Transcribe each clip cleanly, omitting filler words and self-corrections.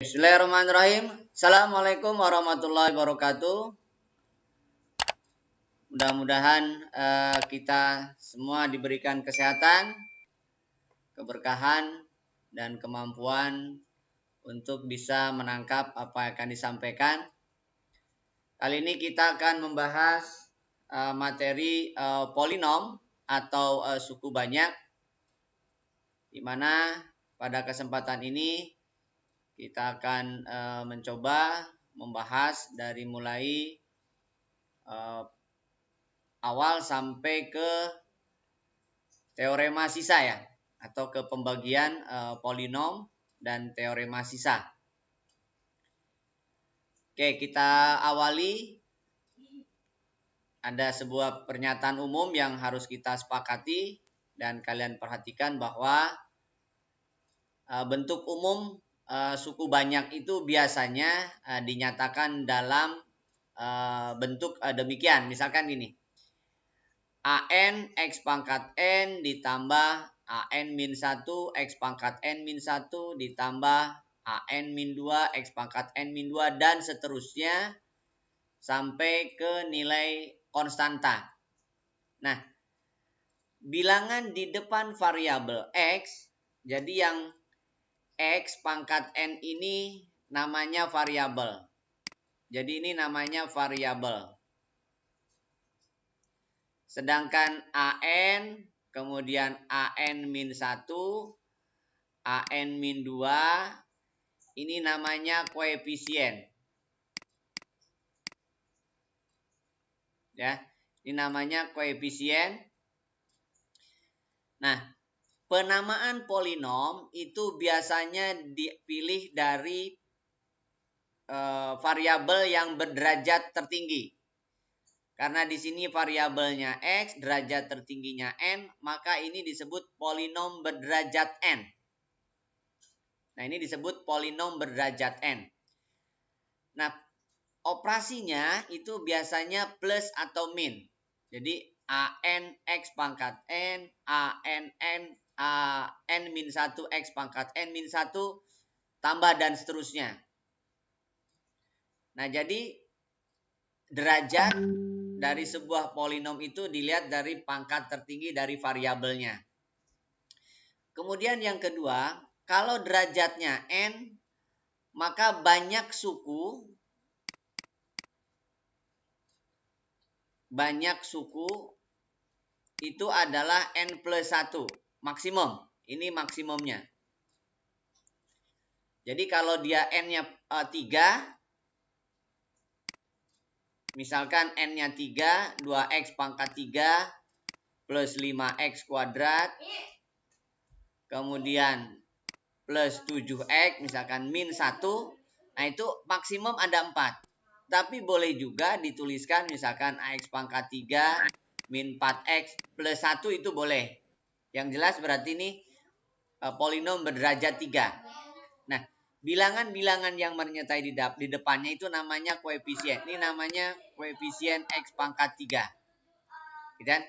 Bismillahirrahmanirrahim. Assalamualaikum warahmatullahi wabarakatuh. Mudah-mudahan kita semua diberikan kesehatan, keberkahan, dan kemampuan untuk bisa menangkap apa yang akan disampaikan. Kali ini kita akan membahas materi polinom atau suku banyak, di mana pada kesempatan ini kita akan mencoba membahas dari mulai awal sampai ke teorema sisa ya, atau ke pembagian polinom dan teorema sisa. Oke, kita awali. Ada sebuah pernyataan umum yang harus kita sepakati dan kalian perhatikan bahwa bentuk umum suku banyak itu biasanya dinyatakan dalam bentuk demikian. Misalkan gini. AN X pangkat N ditambah AN min 1 X pangkat N min 1 ditambah AN min 2 X pangkat N min 2 dan seterusnya sampai ke nilai konstanta. Nah, bilangan di depan variabel X, jadi yang X pangkat N ini namanya variabel. Jadi ini namanya variabel. Sedangkan AN, kemudian AN min 1, AN min 2, ini namanya koefisien. Ya, ini namanya koefisien. Nah, penamaan polinom itu biasanya dipilih dari variabel yang berderajat tertinggi. Karena di sini variabelnya X, derajat tertingginya N, maka ini disebut polinom berderajat N. Nah, ini disebut polinom berderajat N. Nah, operasinya itu biasanya plus atau min. Jadi, AN X pangkat N, AN min 1 X pangkat N min 1, tambah dan seterusnya. Nah, jadi derajat dari sebuah polinom itu dilihat dari pangkat tertinggi dari variabelnya. Kemudian yang kedua, kalau derajatnya N, maka banyak suku itu adalah N plus 1, maksimum. Ini maksimumnya. Jadi kalau dia N-nya 3, misalkan N-nya 3, 2X pangkat 3 plus 5X kuadrat, kemudian plus 7X, misalkan min 1, nah itu maksimum ada 4. Tapi boleh juga dituliskan misalkan AX pangkat 3 min 4X plus 1 itu boleh. Yang jelas berarti ini polinom berderajat 3. Nah, bilangan-bilangan yang menyertai di depannya itu namanya koefisien. Ini namanya koefisien X pangkat 3. Gitu kan?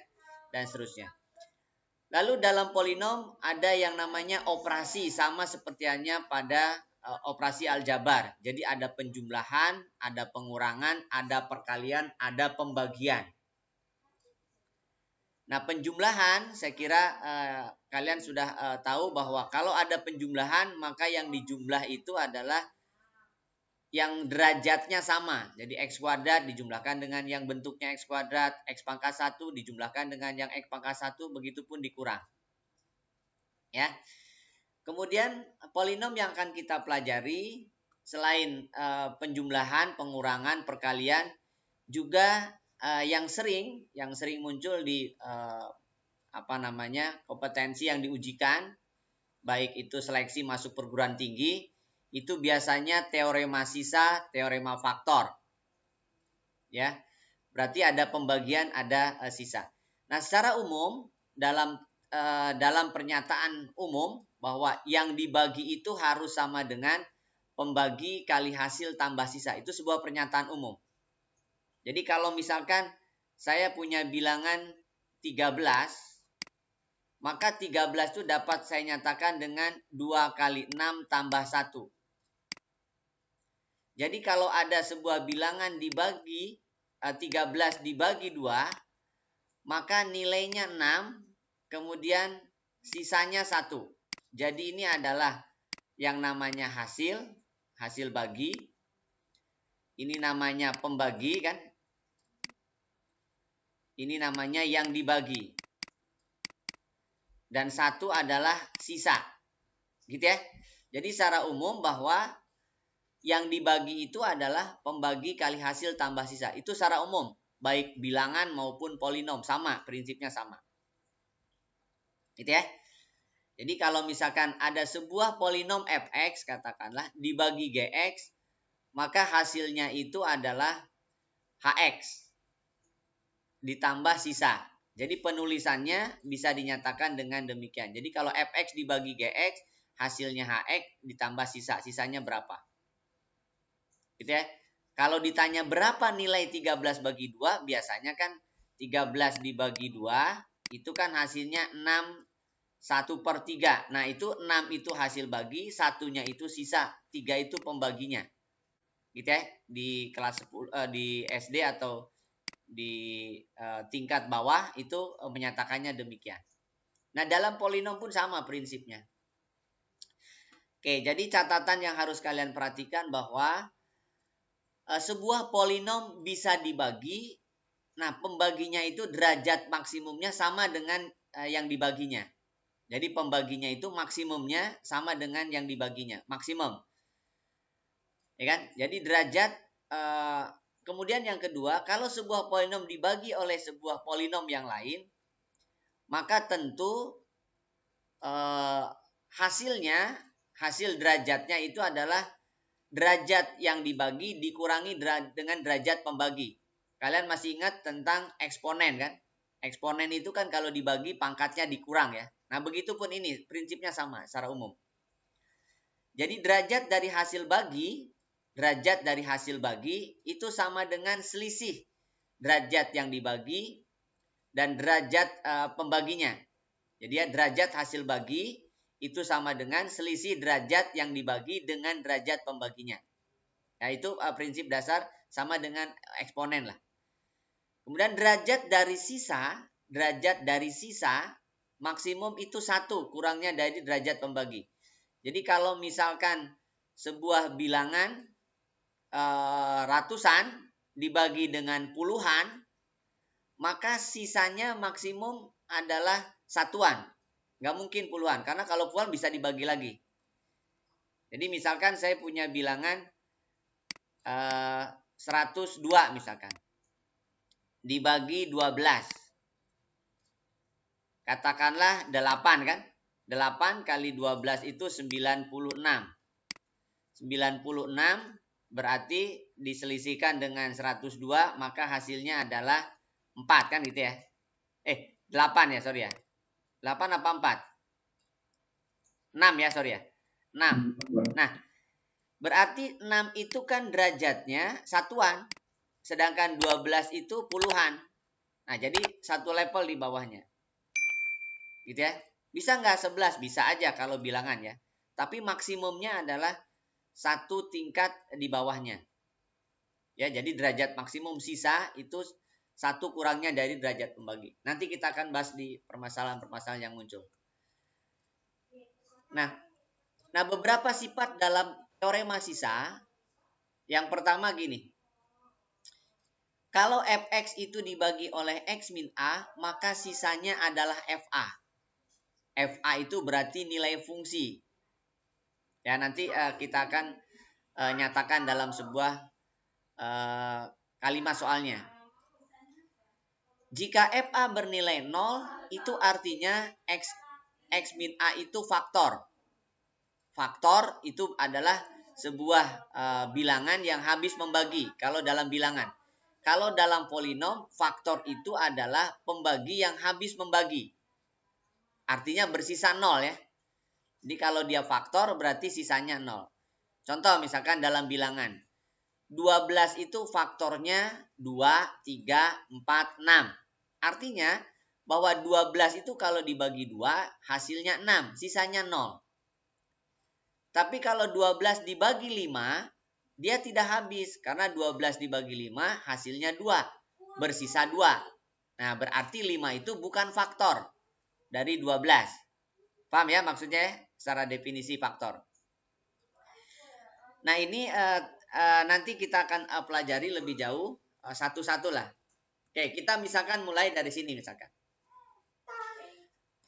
Dan seterusnya. Lalu dalam polinom ada yang namanya operasi, sama seperti halnya pada operasi aljabar. Jadi ada penjumlahan, ada pengurangan, ada perkalian, ada pembagian. Nah, penjumlahan saya kira kalian sudah tahu bahwa kalau ada penjumlahan maka yang dijumlah itu adalah yang derajatnya sama. Jadi X kuadrat dijumlahkan dengan yang bentuknya X kuadrat, X pangkat 1 dijumlahkan dengan yang X pangkat 1, begitupun dikurang. Ya. Kemudian polinom yang akan kita pelajari selain penjumlahan, pengurangan, perkalian, juga yang sering muncul di kompetensi yang diujikan, baik itu seleksi masuk perguruan tinggi, itu biasanya teorema sisa, teorema faktor. Ya. Berarti ada pembagian, ada sisa. Nah, secara umum dalam pernyataan umum bahwa yang dibagi itu harus sama dengan pembagi kali hasil tambah sisa. Itu sebuah pernyataan umum. Jadi kalau misalkan saya punya bilangan 13, maka 13 itu dapat saya nyatakan dengan 2 kali 6 tambah 1. Jadi kalau ada sebuah bilangan dibagi 13 dibagi 2, maka nilainya 6, kemudian sisanya 1. Jadi ini adalah yang namanya hasil bagi. Ini namanya pembagi kan? Ini namanya yang dibagi. Dan 1 adalah sisa. Gitu ya. Jadi secara umum bahwa yang dibagi itu adalah pembagi kali hasil tambah sisa. Itu secara umum. Baik bilangan maupun polinom. Sama, prinsipnya sama. Gitu ya. Jadi kalau misalkan ada sebuah polinom fx, katakanlah, dibagi gx, maka hasilnya itu adalah hx ditambah sisa. Jadi penulisannya bisa dinyatakan dengan demikian. Jadi kalau fx dibagi gx, hasilnya hx ditambah sisa. Sisanya berapa? Gitu ya. Kalau ditanya berapa nilai 13 bagi 2, biasanya kan 13 dibagi 2, itu kan hasilnya 6 1/3. Nah itu 6 itu hasil bagi, satunya itu sisa, 3 itu pembaginya. Gitu ya. Di kelas 10, di SD atau di tingkat bawah itu menyatakannya demikian. Nah dalam polinom pun sama prinsipnya. Oke, jadi catatan yang harus kalian perhatikan bahwa sebuah polinom bisa dibagi. Nah pembaginya itu derajat maksimumnya sama dengan yang dibaginya. Jadi pembaginya itu maksimumnya sama dengan yang dibaginya, maksimum. Ya kan? Jadi derajat. Kemudian yang kedua, kalau sebuah polinom dibagi oleh sebuah polinom yang lain, maka tentu hasil derajatnya itu adalah derajat yang dibagi dikurangi dengan derajat pembagi. Kalian masih ingat tentang eksponen kan? Eksponen itu kan kalau dibagi pangkatnya dikurang ya. Nah begitu pun ini prinsipnya sama secara umum. Jadi derajat dari hasil bagi itu sama dengan selisih derajat yang dibagi dan derajat pembaginya. Jadi ya derajat hasil bagi itu sama dengan selisih derajat yang dibagi dengan derajat pembaginya. Nah itu prinsip dasar sama dengan eksponen lah. Kemudian derajat dari sisa maksimum itu 1, kurangnya dari derajat pembagi. Jadi kalau misalkan sebuah bilangan ratusan dibagi dengan puluhan, maka sisanya maksimum adalah satuan. Nggak mungkin puluhan, karena kalau puluhan bisa dibagi lagi. Jadi misalkan saya punya bilangan 102 misalkan. Dibagi 12. Katakanlah 8 kan. 8 kali 12 itu 96. 96 berarti diselisihkan dengan 102, maka hasilnya adalah 4 kan gitu ya. 8 ya, sorry ya. 8 apa 4? 6 ya, sorry ya. 6. Nah, berarti 6 itu kan derajatnya satuan. Sedangkan 12 itu puluhan. Nah, jadi satu level di bawahnya. Gitu ya. Bisa nggak 11? Bisa aja kalau bilangan ya. Tapi maksimumnya adalah satu tingkat di bawahnya. Ya, jadi derajat maksimum sisa itu 1 kurangnya dari derajat pembagi. Nanti kita akan bahas di permasalahan-permasalahan yang muncul. Nah, beberapa sifat dalam teorema sisa. Yang pertama gini. Kalau fx itu dibagi oleh x min a, maka sisanya adalah fa. Fa itu berarti nilai fungsi. Ya, nanti kita akan nyatakan dalam sebuah kalimat soalnya. Jika fa bernilai 0, itu artinya x min a itu faktor. Faktor itu adalah sebuah bilangan yang habis membagi kalau dalam bilangan. Kalau dalam polinom, faktor itu adalah pembagi yang habis membagi. Artinya bersisa 0 ya. Jadi kalau dia faktor berarti sisanya 0. Contoh misalkan dalam bilangan. 12 itu faktornya 2, 3, 4, 6. Artinya bahwa 12 itu kalau dibagi 2 hasilnya 6. Sisanya 0. Tapi kalau 12 dibagi 5, dia tidak habis karena 12 dibagi 5 hasilnya 2, bersisa 2. Nah, berarti 5 itu bukan faktor dari 12. Paham ya maksudnya secara definisi faktor. Nah, ini nanti kita akan pelajari lebih jauh satu-satu lah. Oke, kita misalkan mulai dari sini misalkan.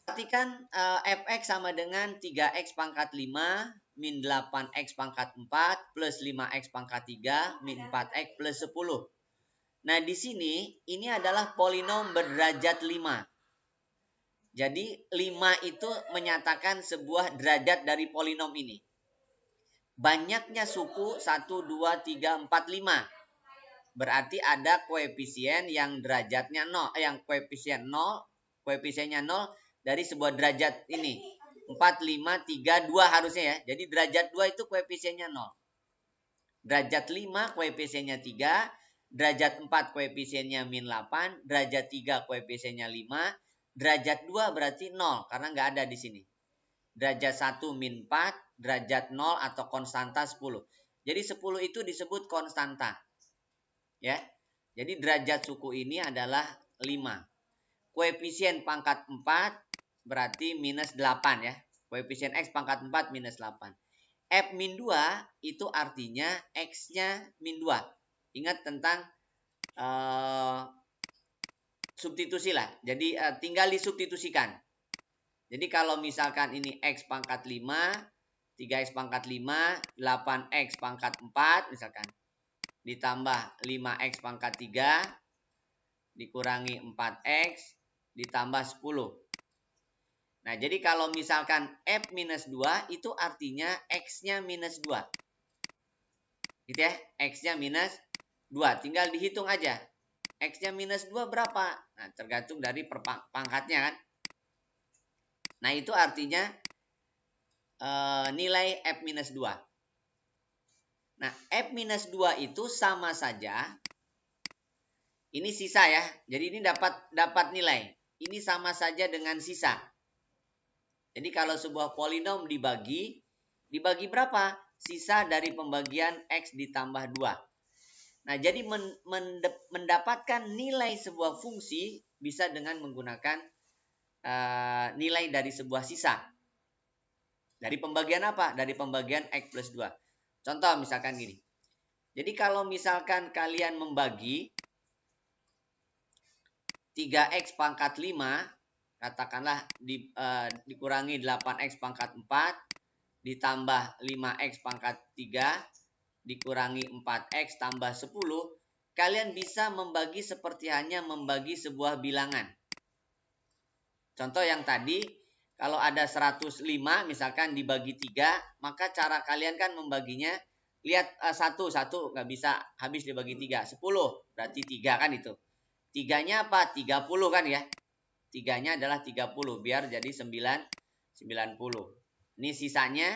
Perhatikan fx sama dengan 3x pangkat 5 min 8x pangkat 4 plus 5x pangkat 3 min 4x plus 10. Nah, di sini ini adalah polinom berderajat 5. Jadi 5 itu menyatakan sebuah derajat dari polinom ini. Banyaknya suku 1, 2, 3, 4, 5. Berarti ada koefisien yang derajatnya 0, yang koefisien 0, koefisiennya 0 dari sebuah derajat ini. 4, 5, 3, 2 harusnya ya. Jadi derajat 2 itu koefisiennya 0. Derajat 5 koefisiennya 3. Derajat 4 koefisiennya min 8. Derajat 3 koefisiennya 5. Derajat 2 berarti 0 karena nggak ada di sini. Derajat 1 min 4. Derajat 0 atau konstanta 10. Jadi 10 itu disebut konstanta. Ya. Jadi derajat suku ini adalah 5. Koefisien pangkat 4 berarti minus 8 ya. Koefisien X pangkat 4 minus 8. F min 2 itu artinya X-nya min 2. Ingat tentang substitusi lah. Jadi tinggal disubstitusikan. Jadi kalau misalkan ini X pangkat 5, 3X pangkat 5, 8X pangkat 4 misalkan. Ditambah 5X pangkat 3, dikurangi 4X, ditambah 10. Nah, jadi kalau misalkan F minus 2 itu artinya X-nya minus 2. Gitu ya, X-nya minus 2. Tinggal dihitung aja. X-nya minus 2 berapa? Nah, tergantung dari pangkatnya kan. Nah, itu artinya nilai F minus 2. Nah, F minus 2 itu sama saja. Ini sisa ya. Jadi ini dapat nilai. Ini sama saja dengan sisa. Jadi kalau sebuah polinom dibagi berapa? Sisa dari pembagian X ditambah 2. Nah, jadi mendapatkan nilai sebuah fungsi bisa dengan menggunakan nilai dari sebuah sisa. Dari pembagian apa? Dari pembagian X plus 2. Contoh misalkan gini. Jadi kalau misalkan kalian membagi 3X pangkat 5, katakanlah dikurangi 8X pangkat 4, ditambah 5X pangkat 3, dikurangi 4X tambah 10, kalian bisa membagi seperti hanya membagi sebuah bilangan. Contoh yang tadi, kalau ada 105 misalkan dibagi 3, maka cara kalian kan membaginya, lihat satu nggak bisa habis dibagi 3, 10 berarti 3 kan itu. 3-nya apa? 30 kan ya. 3-nya adalah 30 biar jadi 90. Ini sisanya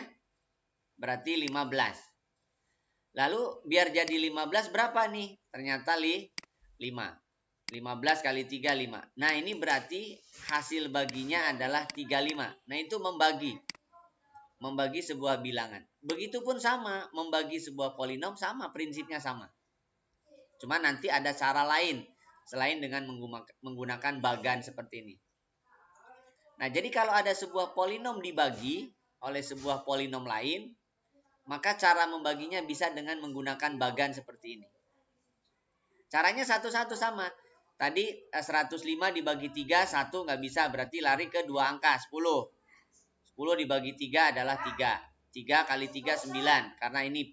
berarti 15. Lalu biar jadi 15 berapa nih? Ternyata 5. 15 kali 3, 5. Nah, ini berarti hasil baginya adalah 35. Nah, itu membagi sebuah bilangan. Begitupun sama, membagi sebuah polinom sama, prinsipnya sama. Cuma nanti ada cara lain selain dengan menggunakan bagan seperti ini. Nah, jadi kalau ada sebuah polinom dibagi oleh sebuah polinom lain, maka cara membaginya bisa dengan menggunakan bagan seperti ini. Caranya satu-satu sama. Tadi 105 dibagi 3, 1 nggak bisa, berarti lari ke 2 angka, 10. 10 dibagi 3 adalah 3. 3 kali 3, 9. Karena ini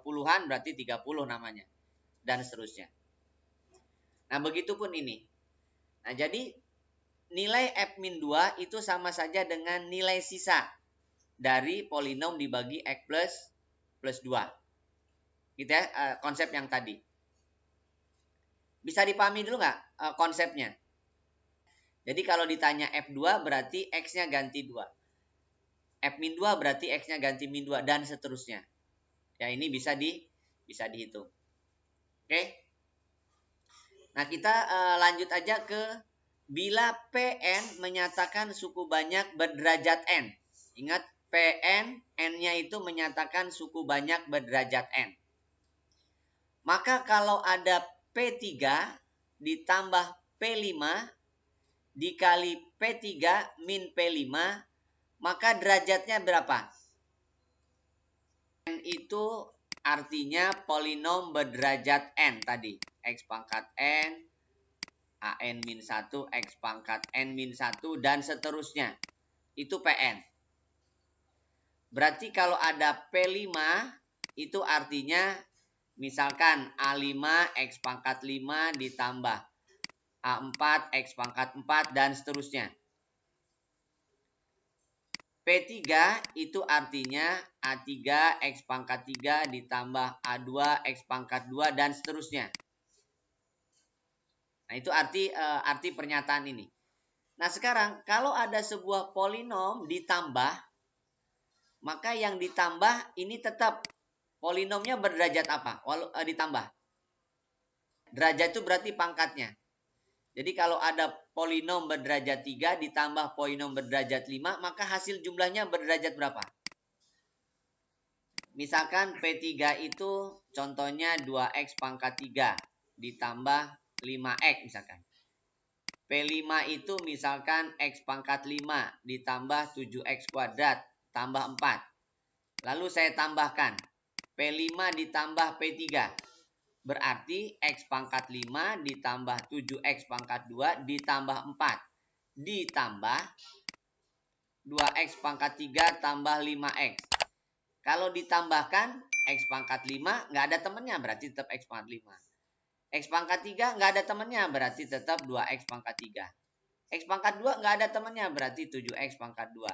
puluhan berarti 30 namanya. Dan seterusnya. Nah, begitupun ini. Nah, jadi nilai F min 2 itu sama saja dengan nilai sisa dari polinom dibagi X plus 2. Gitu ya, konsep yang tadi. Bisa dipahami dulu nggak konsepnya? Jadi kalau ditanya F2 berarti X-nya ganti 2. F min 2 berarti X-nya ganti min 2 dan seterusnya. Ya, ini bisa dihitung. Oke? Nah, kita lanjut aja ke bila Pn menyatakan suku banyak berderajat N. Ingat, Pn, N-nya itu menyatakan suku banyak berderajat N. Maka kalau ada P3 ditambah P5 dikali P3 min P5, maka derajatnya berapa? N itu artinya polinom berderajat N tadi. X pangkat N, AN min 1, X pangkat N min 1, dan seterusnya. Itu Pn. Berarti kalau ada P5, itu artinya misalkan A5 X pangkat 5 ditambah A4 X pangkat 4 dan seterusnya. P3 itu artinya A3 X pangkat 3 ditambah A2 X pangkat 2 dan seterusnya. Nah, itu arti pernyataan ini. Nah, sekarang kalau ada sebuah polinom ditambah, maka yang ditambah ini tetap polinomnya berderajat apa? Ditambah. Derajat itu berarti pangkatnya. Jadi kalau ada polinom berderajat 3 ditambah polinom berderajat 5, maka hasil jumlahnya berderajat berapa? Misalkan P3 itu contohnya 2X pangkat 3 ditambah 5X misalkan. P5 itu misalkan X pangkat 5 ditambah 7X kuadrat tambah 4. Lalu saya tambahkan P5 ditambah P3. Berarti X pangkat 5 ditambah 7X pangkat 2 ditambah 4. Ditambah 2X pangkat 3 tambah 5X. Kalau ditambahkan X pangkat 5 nggak ada temennya berarti tetap X pangkat 5. X pangkat 3 nggak ada temennya berarti tetap 2X pangkat 3. X pangkat 2 nggak ada temennya berarti 7X pangkat 2.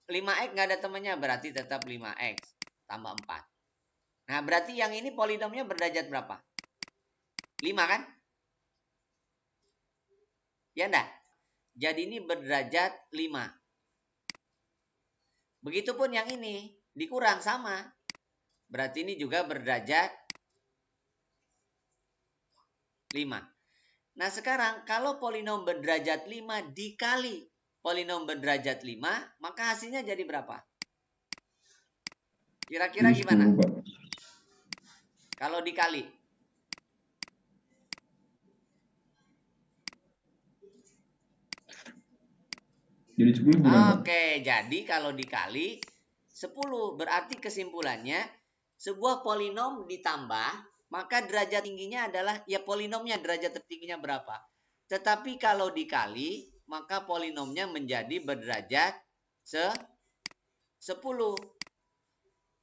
5X nggak ada temennya berarti tetap 5X tambah 4. Nah, berarti yang ini polinomnya berderajat berapa? 5 kan? Ya enggak? Jadi ini berderajat 5. Begitupun yang ini dikurang sama. Berarti ini juga berderajat 5. Nah, sekarang kalau polinom berderajat 5 dikali polinom berderajat 5, maka hasilnya jadi berapa? Kira-kira gimana? Kalau dikali. Jadi 10 bukan, Pak? Oke, jadi kalau dikali 10, berarti kesimpulannya sebuah polinom ditambah, maka derajat tingginya adalah ya polinomnya derajat tertingginya berapa. Tetapi kalau dikali, maka polinomnya menjadi berderajat 10.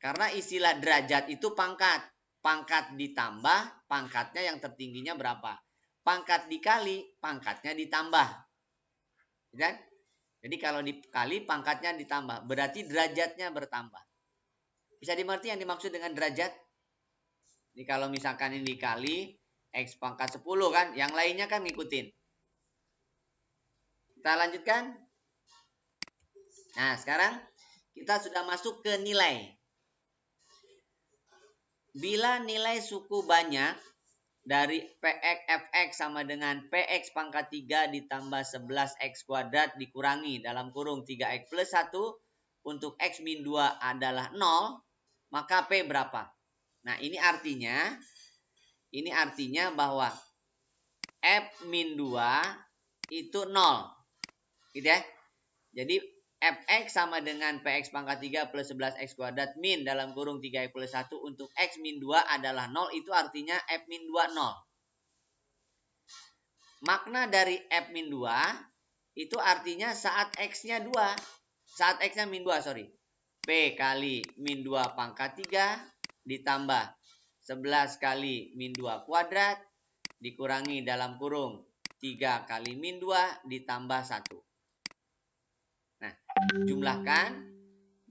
Karena istilah derajat itu pangkat. Pangkat ditambah, pangkatnya yang tertingginya berapa. Pangkat dikali, pangkatnya ditambah. Dan jadi kalau dikali, pangkatnya ditambah. Berarti derajatnya bertambah. Bisa dimengerti yang dimaksud dengan derajat? Jadi kalau misalkan ini dikali, X pangkat 10 kan. Yang lainnya kan ngikutin. Kita lanjutkan. Nah, sekarang kita sudah masuk ke nilai. Bila nilai suku banyak dari Px Fx sama dengan Px pangkat 3 ditambah 11x kuadrat dikurangi dalam kurung 3x plus 1 untuk x min 2 adalah 0, maka P berapa? Nah, ini artinya bahwa F min 2 itu 0. Gitu ya. Jadi Fx sama dengan Px pangkat 3 plus 11x kuadrat min dalam kurung 3x plus 1 untuk x min 2 adalah 0. Itu artinya F min 2 0. Makna dari F min 2 itu artinya saat x-nya 2. Saat x-nya min 2, sorry. P kali min 2 pangkat 3 ditambah 11 kali min 2 kuadrat dikurangi dalam kurung 3 kali min 2 ditambah 1. Nah, jumlahkan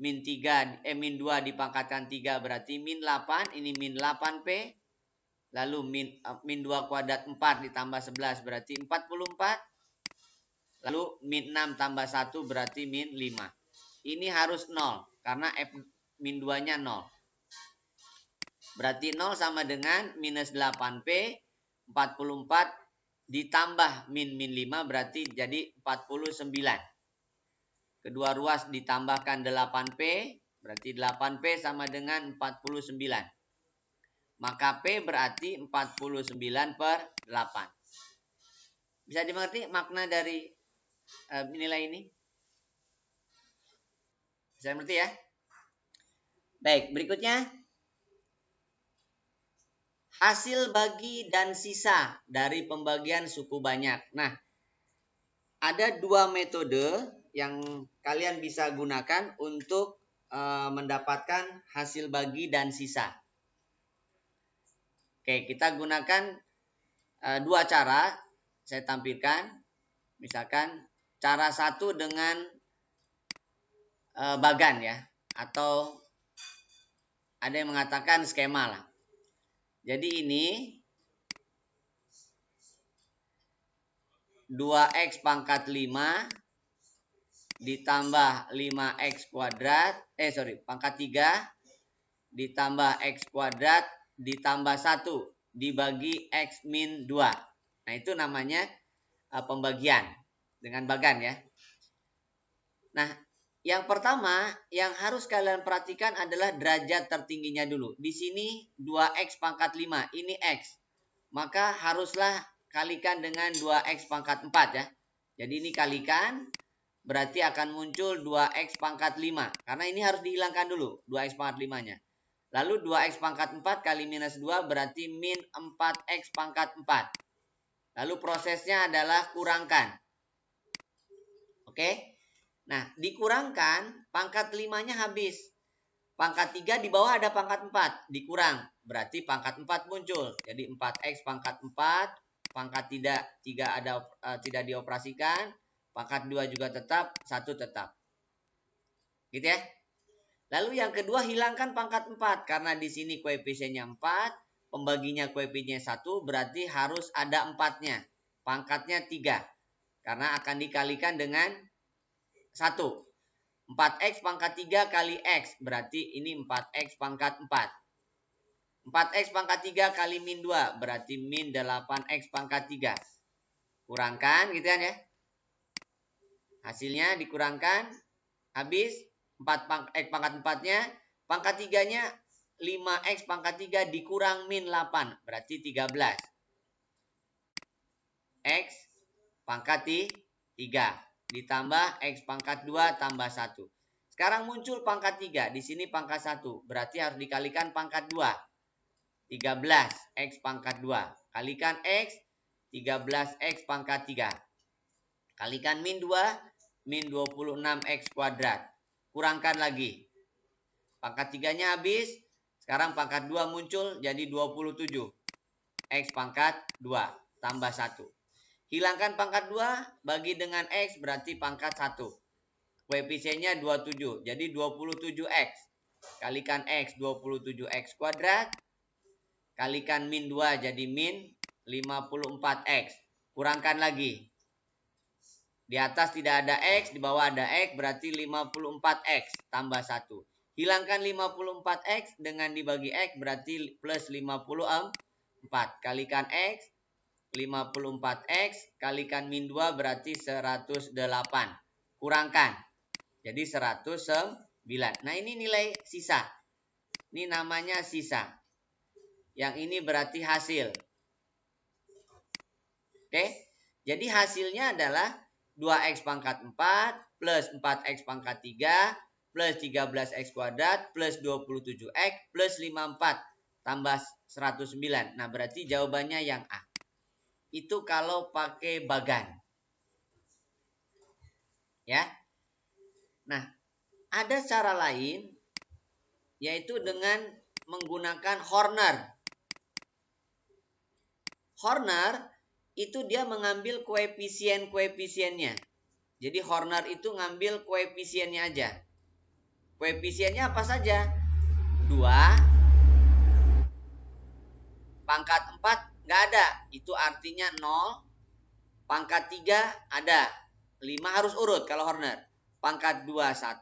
min 2 dipangkatkan 3 berarti min 8, ini min 8P. Lalu min 2 kuadrat 4 ditambah 11 berarti 44. Lalu min 6 tambah 1 berarti min 5. Ini harus 0 karena F min 2-nya 0. Berarti 0 sama dengan minus 8P, 44 ditambah min 5 berarti jadi 49. Kedua ruas ditambahkan 8P, berarti 8P sama dengan 49. Maka P berarti 49 per 8. Bisa dimengerti makna dari nilai ini? Bisa dimengerti ya? Baik, berikutnya. Hasil bagi dan sisa dari pembagian suku banyak. Nah, ada dua metode yang kalian bisa gunakan untuk mendapatkan hasil bagi dan sisa. Oke, kita gunakan dua cara. Saya tampilkan. Misalkan cara satu dengan bagan ya. Atau ada yang mengatakan skema lah. Jadi ini 2x pangkat 5 ditambah 5x kuadrat, pangkat 3 ditambah x kuadrat ditambah 1 dibagi x min 2. Nah, itu namanya pembagian dengan bagan ya. Nah, yang pertama yang harus kalian perhatikan adalah derajat tertingginya dulu. Di sini 2x pangkat 5, ini x. Maka haruslah kalikan dengan 2x pangkat 4 ya. Jadi ini kalikan, berarti akan muncul 2x pangkat 5. Karena ini harus dihilangkan dulu, 2x pangkat 5-nya. Lalu 2x pangkat 4 kali minus 2 berarti min 4x pangkat 4. Lalu prosesnya adalah kurangkan. Oke. Nah, dikurangkan, pangkat 5-nya habis. Pangkat 3 di bawah ada pangkat 4, dikurang. Berarti pangkat 4 muncul. Jadi 4x pangkat 4, pangkat 3 ada tidak dioperasikan, pangkat 2 juga tetap, 1 tetap. Gitu ya. Lalu yang kedua hilangkan pangkat 4 karena di sini koefisiennya 4, pembaginya koefisiennya 1, berarti harus ada 4-nya. Pangkatnya 3. Karena akan dikalikan dengan 1. 4x pangkat 3 kali x, berarti ini 4x pangkat 4. 4x pangkat 3 kali min 2, berarti min 8x pangkat 3. Kurangkan gitu kan ya. Hasilnya dikurangkan, habis 4x pangkat 4-nya, pangkat 3-nya 5x pangkat 3 dikurang min 8, berarti 13. X pangkat 3 ditambah x pangkat 2 tambah 1. Sekarang muncul pangkat 3, di sini pangkat 1, berarti harus dikalikan pangkat 2. 13 x pangkat 2 kalikan x, 13x pangkat 3 kalikan min 2, min 26x kuadrat. Kurangkan lagi. Pangkat 3-nya habis. Sekarang pangkat 2 muncul jadi 27. X pangkat 2 tambah 1. Hilangkan pangkat 2 bagi dengan x berarti pangkat 1. Koefisiennya 27. Jadi 27x. Kalikan x 27x kuadrat. Kalikan min 2 jadi min 54x. Kurangkan lagi. Di atas tidak ada x, di bawah ada x, berarti 54x tambah 1. Hilangkan 54x dengan dibagi x, berarti plus 54. Kalikan x, 54x, kalikan min 2, berarti 108. Kurangkan, jadi 109. Nah, ini nilai sisa. Ini namanya sisa. Yang ini berarti hasil. Oke, jadi hasilnya adalah 2x pangkat 4 plus 4x pangkat 3 plus 13x kuadrat plus 27x plus 54 tambah 109. Nah, berarti jawabannya yang A. Itu kalau pakai bagan. Ya. Nah, ada cara lain yaitu dengan menggunakan Horner. Horner itu dia mengambil koefisien-koefisiennya. Jadi Horner itu ngambil koefisiennya aja. Koefisiennya apa saja? 2, pangkat 4 nggak ada, itu artinya 0. Pangkat 3 ada, 5 harus urut kalau Horner. Pangkat 2 1,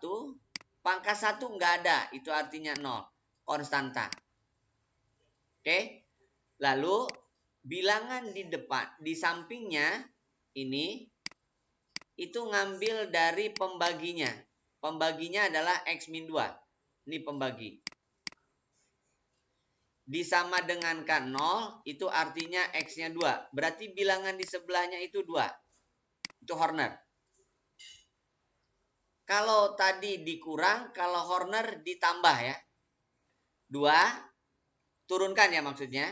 pangkat 1 nggak ada, itu artinya 0. Konstanta. Oke. Lalu bilangan di depan, di sampingnya ini itu ngambil dari pembaginya. Pembaginya adalah X min 2. Ini pembagi. Disama dengankan 0, itu artinya X-nya 2. Berarti bilangan di sebelahnya itu 2. Itu Horner. Kalau tadi dikurang, kalau Horner ditambah ya. 2, turunkan ya maksudnya.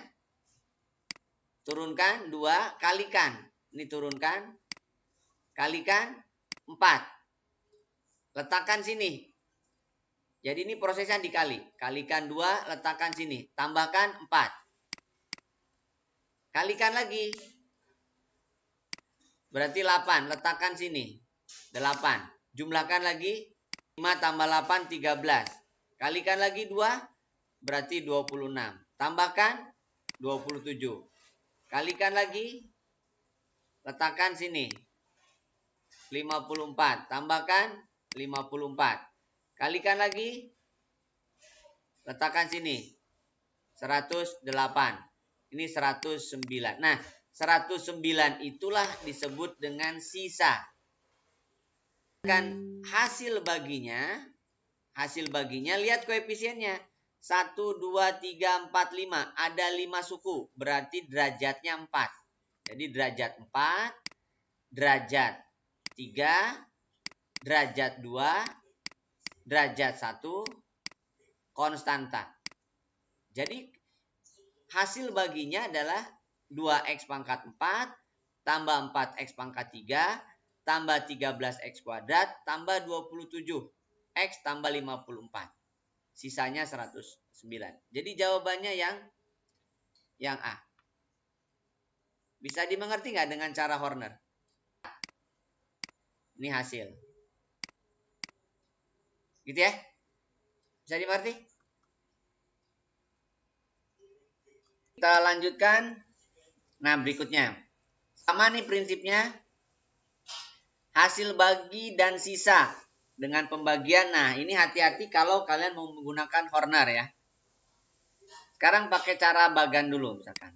Turunkan, 2, kalikan. Ini turunkan, kalikan 4. Letakkan sini. Jadi ini prosesnya dikali. Kalikan 2, letakkan sini. Tambahkan 4. Kalikan lagi. Berarti 8. Letakkan sini. 8. Jumlahkan lagi. 5 tambah 8, 13. Kalikan lagi 2. Berarti 26. Tambahkan 27. Kalikan lagi. Letakkan sini. 54. Tambahkan 54. Kalikan lagi. Letakkan sini. 108. Ini 109. Nah, 109 itulah disebut dengan sisa. Kan hasil baginya lihat koefisiennya. 1, 2, 3, 4, 5. Ada 5 suku. Berarti derajatnya 4. Jadi derajat 4, derajat 3, derajat 2, derajat 1, konstanta. Jadi hasil baginya adalah 2x pangkat 4 tambah 4x pangkat 3 tambah 13x kuadrat tambah 27x tambah 54. Sisanya 109. Jadi jawabannya yang A. Bisa dimengerti nggak dengan cara Horner? Ini hasil. Gitu ya? Bisa dimengerti? Kita lanjutkan. Nah, berikutnya. Sama nih prinsipnya. Hasil bagi dan sisa dengan pembagian. Nah, ini hati-hati kalau kalian mau menggunakan Horner ya. Sekarang pakai cara bagan dulu misalkan.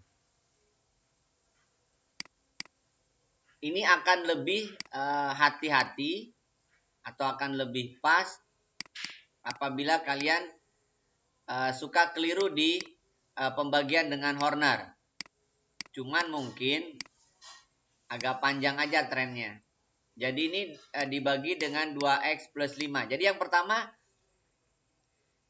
Ini akan lebih hati-hati atau akan lebih pas apabila kalian suka keliru di pembagian dengan Horner. Cuman mungkin agak panjang aja trennya. Jadi ini dibagi dengan 2x plus 5. Jadi yang pertama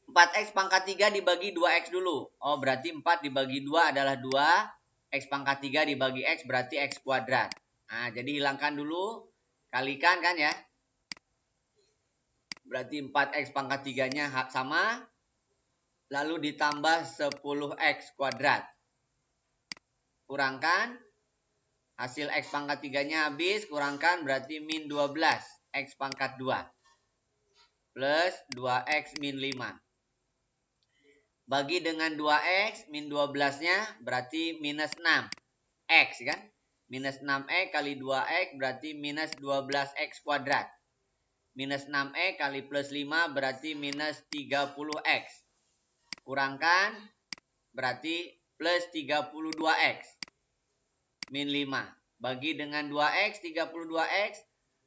4x pangkat 3 dibagi 2x dulu. Oh, berarti 4 dibagi 2 adalah 2. X pangkat 3 dibagi x berarti x kuadrat. Nah, jadi hilangkan dulu. Kalikan kan ya. Berarti 4x pangkat 3-nya sama. Lalu ditambah 10x kuadrat. Kurangkan. Hasil x pangkat 3-nya habis. Kurangkan berarti min 12. X pangkat 2. Plus 2x min 5. Bagi dengan 2x, min 12-nya berarti minus 6. X kan? Minus 6x kali 2x berarti minus 12x kuadrat. Minus 6x kali plus 5 berarti minus 30x. Kurangkan berarti plus 32x. Min 5. Bagi dengan 2x, 32x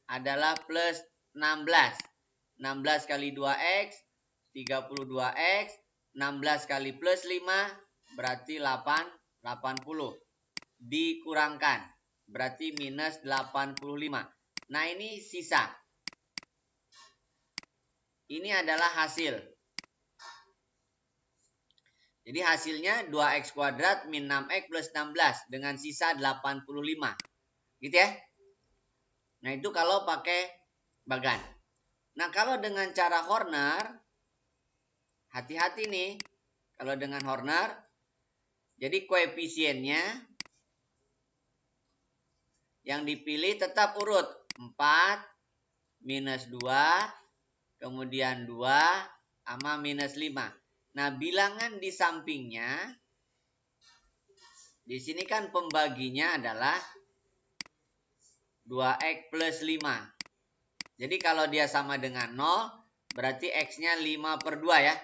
adalah plus 16. 16 kali 2x, 32x. 16 kali plus 5 berarti 80. Dikurangkan berarti minus 85. Nah, ini sisa. Ini adalah hasil. Jadi hasilnya 2x kuadrat min 6x plus 16 dengan sisa 85. Gitu ya. Nah, itu kalau pakai bagan. Nah, kalau dengan cara Horner, hati-hati nih. Kalau dengan Horner, jadi koefisiennya yang dipilih tetap urut. 4, minus 2, kemudian 2, sama minus 5. Nah, bilangan di sampingnya, di sini kan pembaginya adalah 2x plus 5. Jadi kalau dia sama dengan 0, berarti x-nya 5 per 2 ya.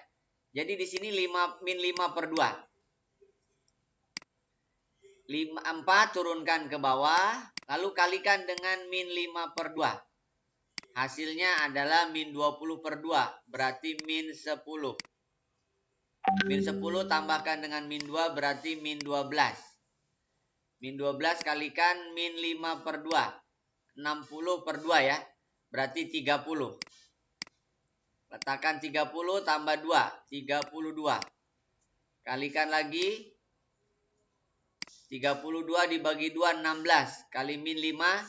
Jadi di sini 5 min 5 per 2. 4 turunkan ke bawah. Lalu kalikan dengan min 5/2. Hasilnya adalah min 20/2. Berarti min 10. Min 10 tambahkan dengan min 2 berarti min 12. Min 12 kalikan min 5/2. 60/2 ya. Berarti 30. Letakkan 30 tambah 2. 32. Kalikan lagi. 32 dibagi 2, 16. Kali min 5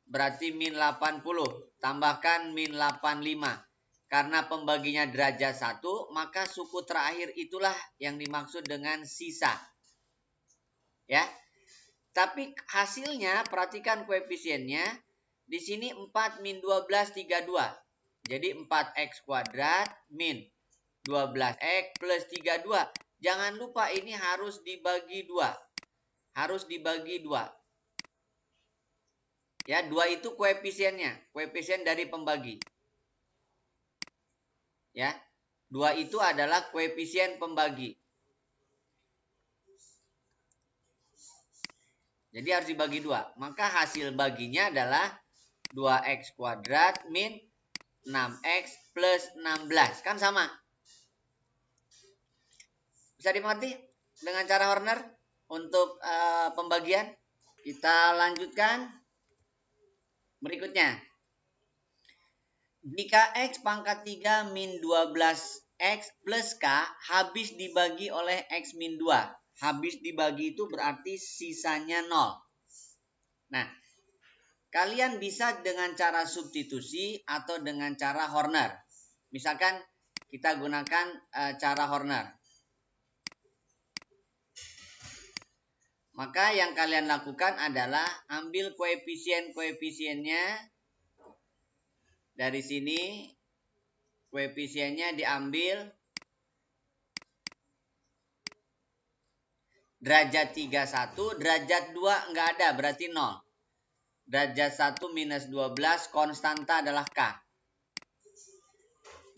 berarti min 80. Tambahkan min 85. Karena pembaginya derajat 1, maka suku terakhir itulah yang dimaksud dengan sisa. Ya. Tapi hasilnya, perhatikan koefisiennya. Di sini 4 min 12, 32. Jadi 4x kuadrat min 12x plus 32. Jangan lupa ini harus dibagi 2. Harus dibagi 2. Ya, 2 itu koefisiennya. Koefisien dari pembagi. Ya, 2 itu adalah koefisien pembagi. Jadi harus dibagi 2. Maka hasil baginya adalah 2x kuadrat min 6x plus 16. Kan sama. Bisa dimengerti dengan cara Horner untuk pembagian? Kita lanjutkan. Berikutnya. Jika X pangkat 3 min 12X plus K habis dibagi oleh X min 2. Habis dibagi itu berarti sisanya 0. Nah, kalian bisa dengan cara substitusi atau dengan cara Horner. Misalkan kita gunakan cara Horner. Maka yang kalian lakukan adalah ambil koefisien-koefisiennya. Dari sini koefisiennya diambil derajat 3 1, derajat 2 enggak ada berarti 0. Derajat 1 minus 12 konstanta adalah K.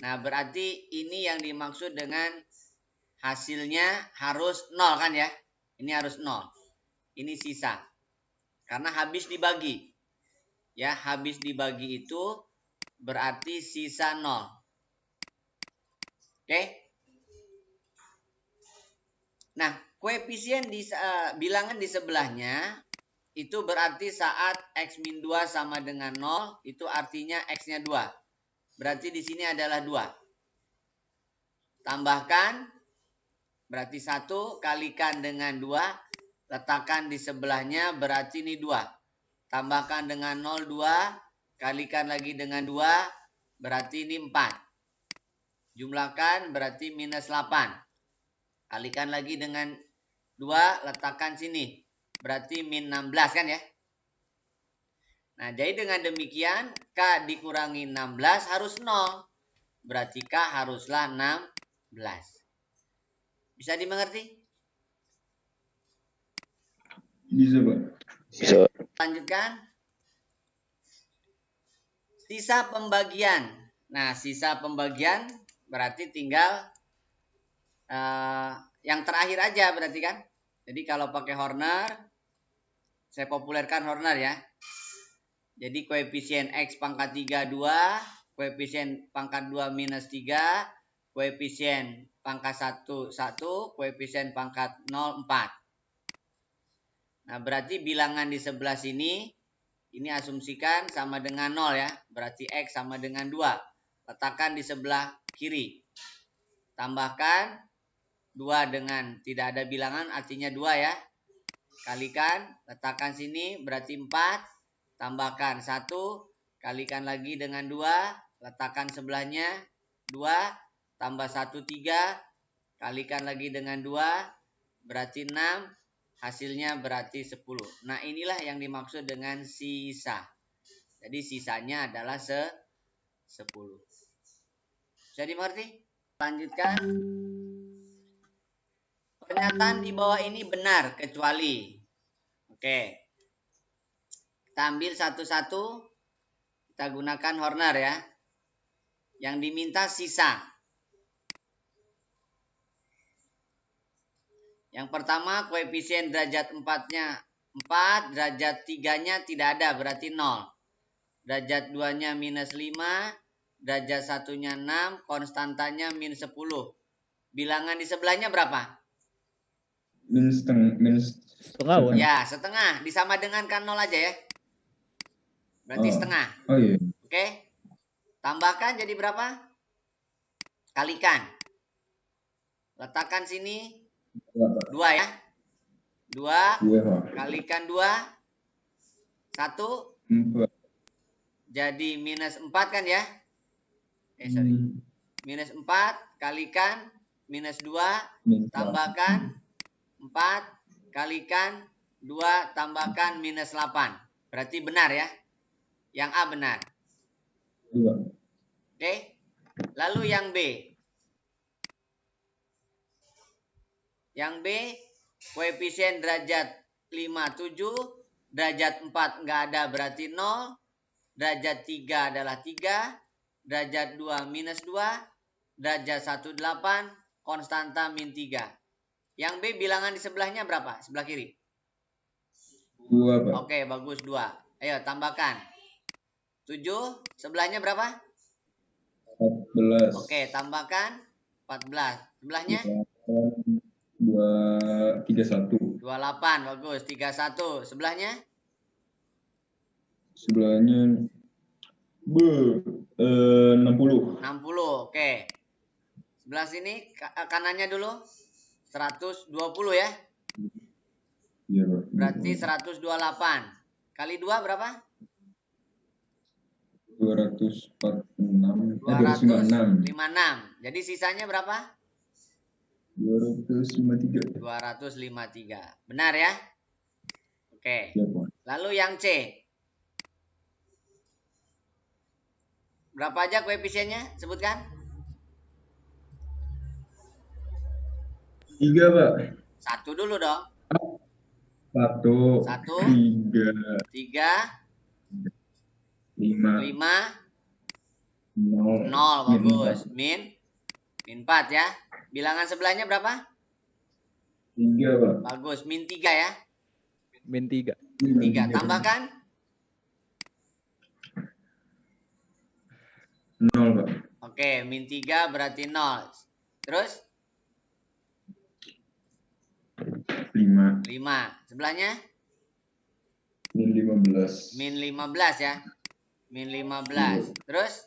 Nah, berarti ini yang dimaksud dengan hasilnya harus 0 kan ya? Ini harus 0. Ini sisa. Karena habis dibagi. Ya, habis dibagi itu berarti sisa 0. Oke? Nah, koefisien di bilangan di sebelahnya itu berarti saat X min 2 sama dengan 0, itu artinya X-nya 2. Berarti di sini adalah 2. Tambahkan, berarti 1 kalikan dengan 2, letakkan di sebelahnya berarti ini 2. Tambahkan dengan 0, 2. Kalikan lagi dengan 2, berarti ini 4. Jumlahkan berarti minus 8. Kalikan lagi dengan 2, letakkan sini. Berarti min 16 kan ya. Nah, jadi dengan demikian K dikurangi 16 harus 0. Berarti K haruslah 16. Bisa dimengerti? Bisa, Pak. Bisa. Lanjutkan. Sisa pembagian. Nah, sisa pembagian berarti tinggal yang terakhir aja berarti kan. Jadi kalau pakai Horner, saya populerkan Horner ya. Jadi koefisien X pangkat 3 2, koefisien pangkat 2 minus 3, koefisien pangkat 1 1, koefisien pangkat 0 4. Nah, berarti bilangan di sebelah sini ini asumsikan sama dengan 0 ya. Berarti X sama dengan 2. Letakkan di sebelah kiri. Tambahkan 2 dengan tidak ada bilangan artinya 2 ya. Kalikan, letakkan sini berarti 4. Tambahkan 1. Kalikan lagi dengan 2. Letakkan sebelahnya 2. Tambah 1 3. Kalikan lagi dengan 2. Berarti 6. Hasilnya berarti 10. Nah, inilah yang dimaksud dengan sisa. Jadi sisanya adalah 10. Bisa dimengerti? Lanjutkan. Pernyataan di bawah ini benar kecuali. Oke. Kita ambil satu-satu. Kita gunakan Horner ya. Yang diminta sisa. Yang pertama koefisien derajat 4-nya 4, derajat 3-nya tidak ada, berarti 0. Derajat 2-nya minus 5, derajat 1-nya 6, konstantanya min 10. Bilangan di sebelahnya berapa? Minus Setengah, Wan. Ya, setengah. Disama dengankan 0 aja ya. Berarti setengah. Oh iya. Oke. Tambahkan jadi berapa? Kalikan. Letakkan sini. 2 ya. 2 2, Pak. kalikan 2. 1. 4. Jadi minus 4 kan ya. Sorry. Minus 4 kalikan minus 2 tambahkan 4 kalikan 2 tambahkan minus 8. Berarti benar ya. Yang A benar. Iya. Oke. Lalu yang B. Yang B koefisien derajat 5, 7. Derajat 4 enggak ada berarti 0. Derajat 3 adalah 3. Derajat 2 minus 2. Derajat 1 8. Konstanta min 3. Yang B bilangan di sebelahnya berapa? Sebelah kiri. 2, Pak. Oke, bagus 2. Ayo tambahkan. 7. Sebelahnya berapa? 14. Oke, tambahkan 14. Sebelahnya? 31. 28. Bagus. 31. Sebelahnya? Sebelahnya 60. 60. Oke. Sebelah sini kanannya dulu 120 ya. Iya, Pak. Berarti 128. Kali 2 berapa? 246. 256. Jadi sisanya berapa? 253. 253. Benar ya? Oke. Iya, Pak. Lalu yang C. Berapa aja koefisiennya? Sebutkan. 3, Pak. 1 dulu dong. 1, 3, 3, 5, 0. 0. Bagus. Min 4 ya. Bilangan sebelahnya berapa? 3, Pak. Bagus. Min 3 ya. Min 3. 3. Tambahkan. 0, Pak. Oke. Min 3 berarti 0. Terus? 5. 5. Sebelahnya? Min 15. Min 15 ya. Min 15. Terus?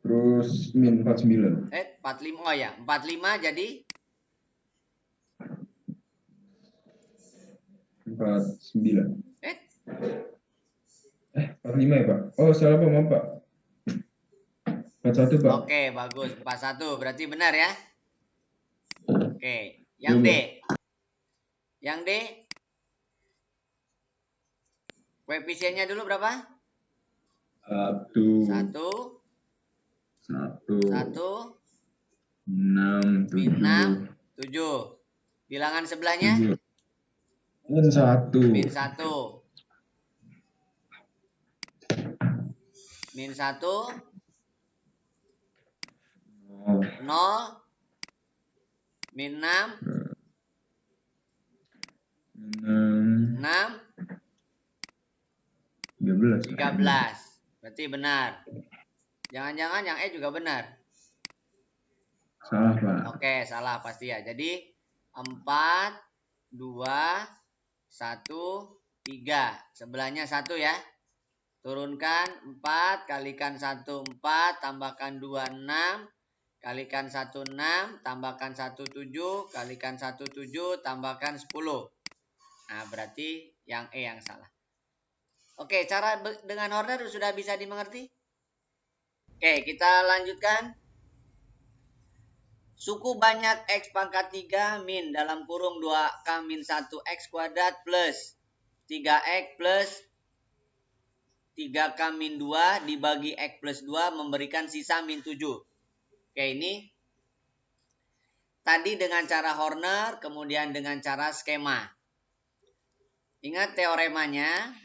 Terus min 49. 45. Oh ya. 45 jadi? 49. 45 ya, Pak? Oh, salah, Pak. Maaf, Pak. 41, Pak. Oke, bagus. 41. Berarti benar ya. Oke. Yang D. Yang D. Koefisiennya dulu berapa? 1. 1. 6, 7. 7. Bilangan sebelahnya? Min 1. Min 1. Min 1. 0. Min 6. 6. 13. Berarti benar. Jangan-jangan yang E juga benar. Salah, Pak. Oke, salah pasti ya. Jadi 4, 2, 1, 3. Sebelahnya 1 ya. Turunkan 4, kalikan 1, 4, tambahkan 2, 6. Kalikan 1, 6, tambahkan 1, 7. Kalikan 1, 7, tambahkan 10. Nah, berarti yang E yang salah. Oke, cara dengan Horner sudah bisa dimengerti? Oke, kita lanjutkan. Suku banyak X pangkat 3 min dalam kurung 2K min 1X kuadrat plus 3X plus 3K min 2 dibagi X plus 2 memberikan sisa min 7. Oke, ini tadi dengan cara Horner, kemudian dengan cara skema. Ingat teoremanya.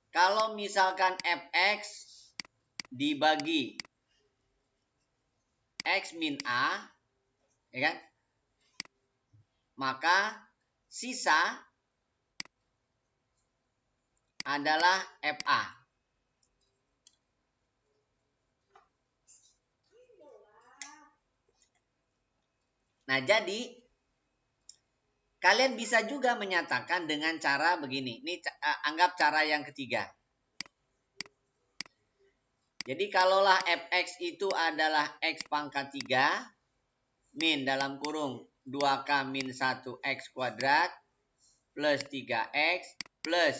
Kalau misalkan fx dibagi x min a, ya kan? Maka sisa adalah FA. Nah, jadi kalian bisa juga menyatakan dengan cara begini. Ini anggap cara yang ketiga. Jadi kalaulah fx itu adalah x pangkat 3 min dalam kurung 2k min 1x kuadrat plus 3x plus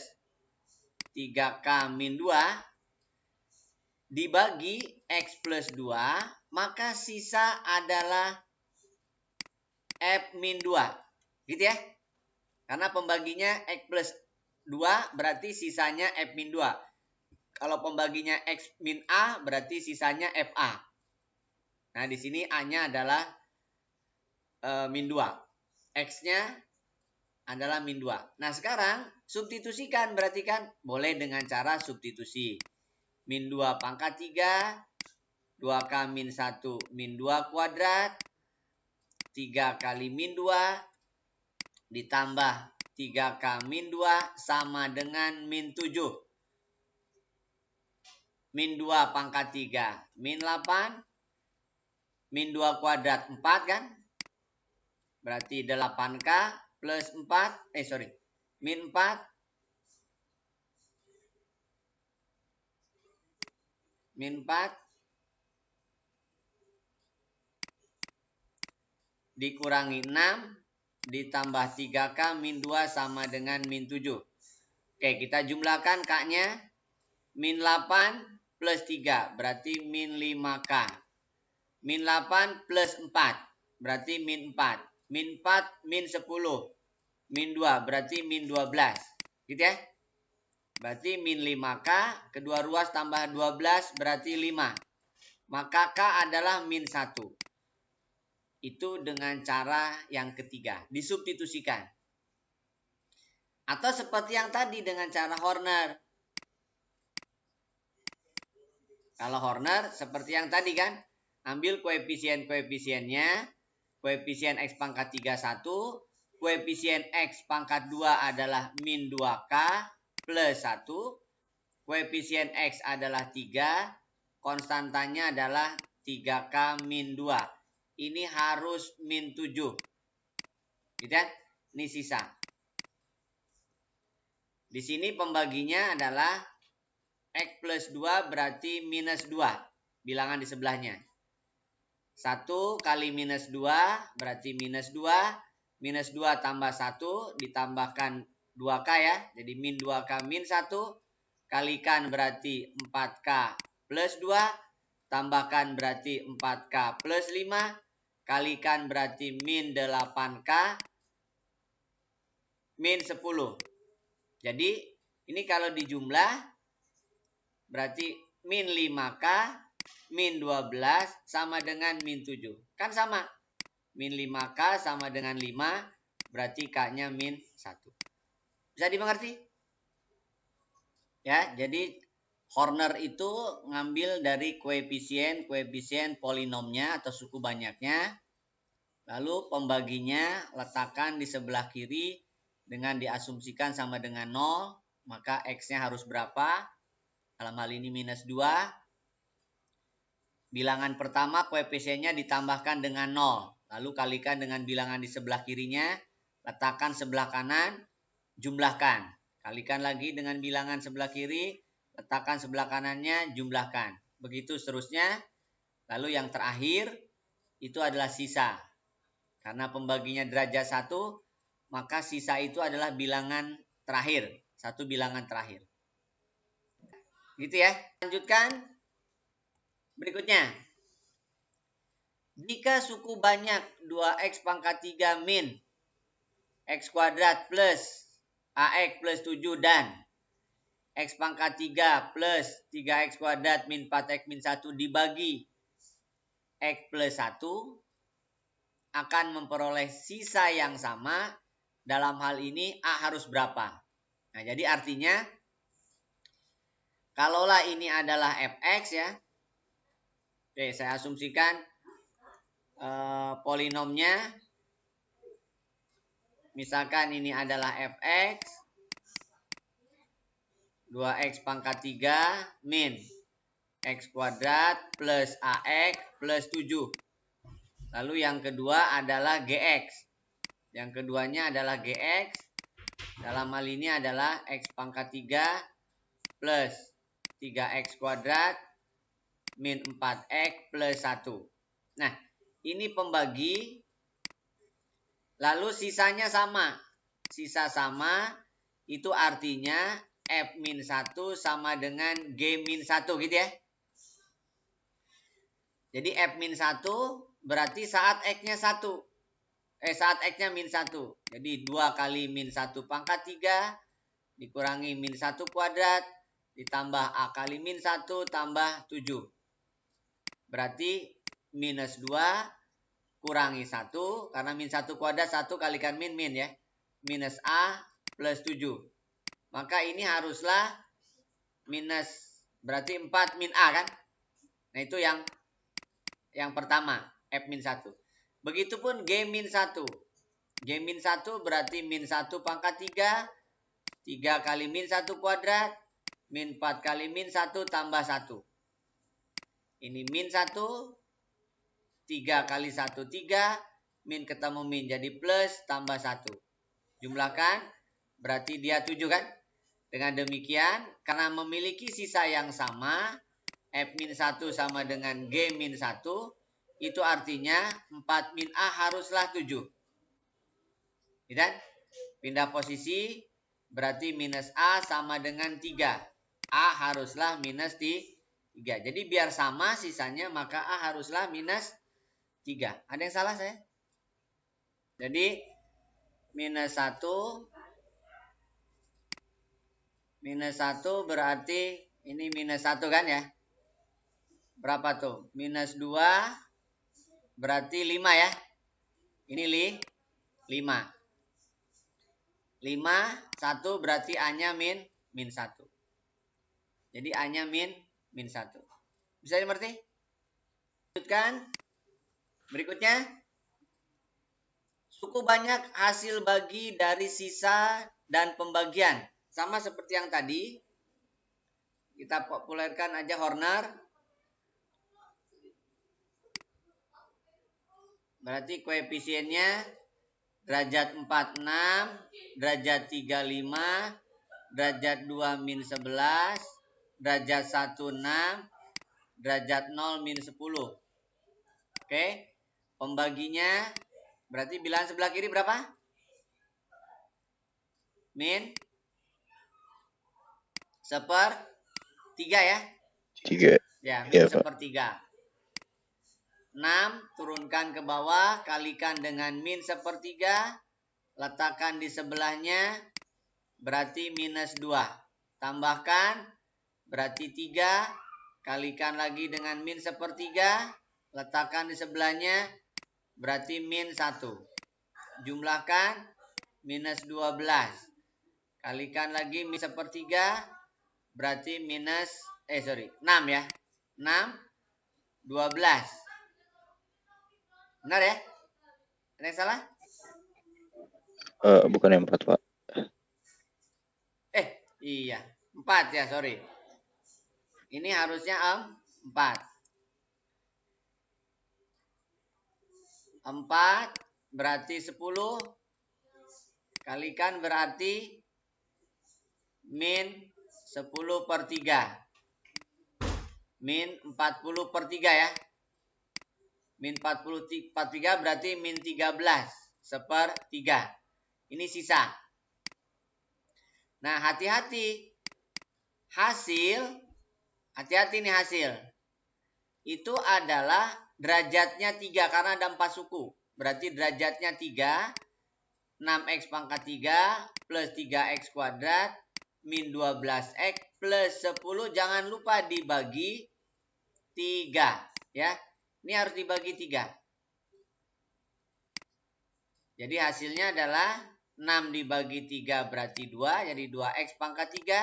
3k min 2 dibagi x plus 2, maka sisa adalah f min 2. Gitu ya. Karena pembaginya x plus 2 berarti sisanya f min 2. Kalau pembaginya x min a berarti sisanya fa. Nah, di sini a-nya adalah min 2. X-nya adalah min 2. Nah, sekarang substitusikan, berarti kan boleh dengan cara substitusi. Min 2 pangkat 3, 2k min 1 min 2 kuadrat, 3 kali min 2, ditambah 3k min 2 sama dengan min 7. Min 2 pangkat 3, min 8, min 2 kuadrat 4 kan? Berarti 8k plus 4, min 4, min 4, dikurangi 6, ditambah 3k min 2 sama dengan min 7. Oke, kita jumlahkan k-nya. Min 8 plus 3 berarti min 5k. Min 8 plus 4 berarti min 4. Min 4 min 10. Min 2 berarti min 12. Gitu ya. Berarti min 5k, kedua ruas tambah 12 berarti 5. Maka k adalah min 1. Itu dengan cara yang ketiga, disubstitusikan. Atau seperti yang tadi dengan cara Horner. Kalau Horner seperti yang tadi kan, ambil koefisien-koefisiennya. Koefisien x pangkat 3 1, koefisien x pangkat 2 adalah min 2k plus 1, koefisien x adalah 3, konstantanya adalah 3k min 2. Ini harus min 7. Gitu kan? Ini sisa. Di sini pembaginya adalah x plus 2 berarti minus 2. Bilangan di sebelahnya. 1 kali minus 2 berarti minus 2. Minus 2 tambah 1 ditambahkan 2k ya. Jadi min 2k min 1. Kalikan berarti 4k plus 2. Tambahkan berarti 4k plus 5. Kalikan berarti min 8k min 10. Jadi ini kalau dijumlah berarti min 5k min 12 sama dengan min 7. Kan sama. Min 5k sama dengan 5 berarti k-nya min 1. Bisa dimengerti? Ya, jadi Horner itu ngambil dari koefisien polinomnya atau suku banyaknya. Lalu pembaginya letakkan di sebelah kiri dengan diasumsikan sama dengan 0. Maka X-nya harus berapa? Dalam hal ini minus 2. Bilangan pertama koefisiennya ditambahkan dengan 0. Lalu kalikan dengan bilangan di sebelah kirinya. Letakkan sebelah kanan. Jumlahkan. Kalikan lagi dengan bilangan sebelah kiri. Letakkan sebelah kanannya. Jumlahkan. Begitu seterusnya. Lalu yang terakhir itu adalah sisa. Karena pembaginya derajat 1. Maka sisa itu adalah bilangan terakhir. Satu bilangan terakhir. Gitu ya. Lanjutkan. Berikutnya, jika suku banyak 2x pangkat 3 min x kuadrat plus ax plus 7 dan x pangkat 3 plus 3x kuadrat min 4x min 1 dibagi x plus 1 akan memperoleh sisa yang sama. Dalam hal ini a harus berapa? Nah, jadi artinya kalaulah ini adalah fx ya. Oke, saya asumsikan polinomnya Misalkan ini adalah fx. 2x pangkat 3 min x kuadrat plus ax plus 7. Lalu yang kedua adalah gx. Yang keduanya adalah gx. Dalam hal ini adalah x pangkat 3 plus 3x kuadrat min 4x plus 1. Nah, ini pembagi. Lalu sisanya sama. Sisa sama itu artinya f-1 sama dengan g-1 gitu ya. Jadi f-1 berarti saat x-nya 1. Saat x-nya min 1. Jadi 2 kali min 1 pangkat 3 dikurangi min 1 kuadrat ditambah a kali min 1 tambah 7. Berarti minus 2 kurangi 1. Karena min 1 kuadrat 1 kalikan min ya. Minus a plus 7. Maka ini haruslah minus, berarti 4 min a kan. Nah itu yang pertama, f-1. Begitupun g-1. G-1 berarti min 1 pangkat 3. 3 kali min 1 kuadrat. Min 4 kali min 1 tambah 1. Ini min 1. 3 kali 1, 3. Min ketemu min jadi plus tambah 1. Jumlahkan. Berarti dia 7 kan. Dengan demikian, karena memiliki sisa yang sama, f-1 sama dengan g-1, itu artinya 4 min a haruslah 7. Dan pindah posisi, berarti minus a sama dengan 3. A haruslah minus 3. Jadi biar sama sisanya, maka a haruslah minus 3. Ada yang salah saya? Jadi minus 1 berarti ini minus 1 kan ya. Berapa tuh? Minus 2 berarti 5 ya. Ini 5. 1 berarti A-nya min 1. Jadi A-nya min 1. Bisa dimengerti? Lanjutkan. Berikutnya. Cukup banyak hasil bagi dari sisa dan pembagian. Sama seperti yang tadi. Kita populerkan aja Horner. Berarti koefisiennya derajat 46, derajat 35, derajat 2 min 11, derajat 1 6, derajat 0 min 10. Oke. Pembaginya berarti bilangan sebelah kiri berapa? Min 1/3 ya? 3. Ya, min Ya, 1/3. 6 turunkan ke bawah, kalikan dengan min 1/3, letakkan di sebelahnya, berarti minus 2. Tambahkan, berarti 3, kalikan lagi dengan min 1/3, letakkan di sebelahnya, berarti min 1. Jumlahkan, minus 12. Kalikan lagi min 1/3, berarti minus, 6 ya. 6, 12. Benar ya? Ada yang salah? Bukan yang 4, Pak. Iya. 4 ya, sorry. Ini harusnya 4. 4 berarti 10. Kalikan berarti min 10/3. Min 40/3 ya. Min 40/3 berarti min 13/3. Ini sisa. Nah, hati-hati. Hati-hati nih hasil. Itu adalah derajatnya 3 karena ada 4 suku. Berarti derajatnya 3. 6x pangkat 3 plus 3x kuadrat min 12x plus 10. Jangan lupa dibagi 3. Ya. Ini harus dibagi 3. Jadi hasilnya adalah 6 dibagi 3 berarti 2. Jadi 2x pangkat 3.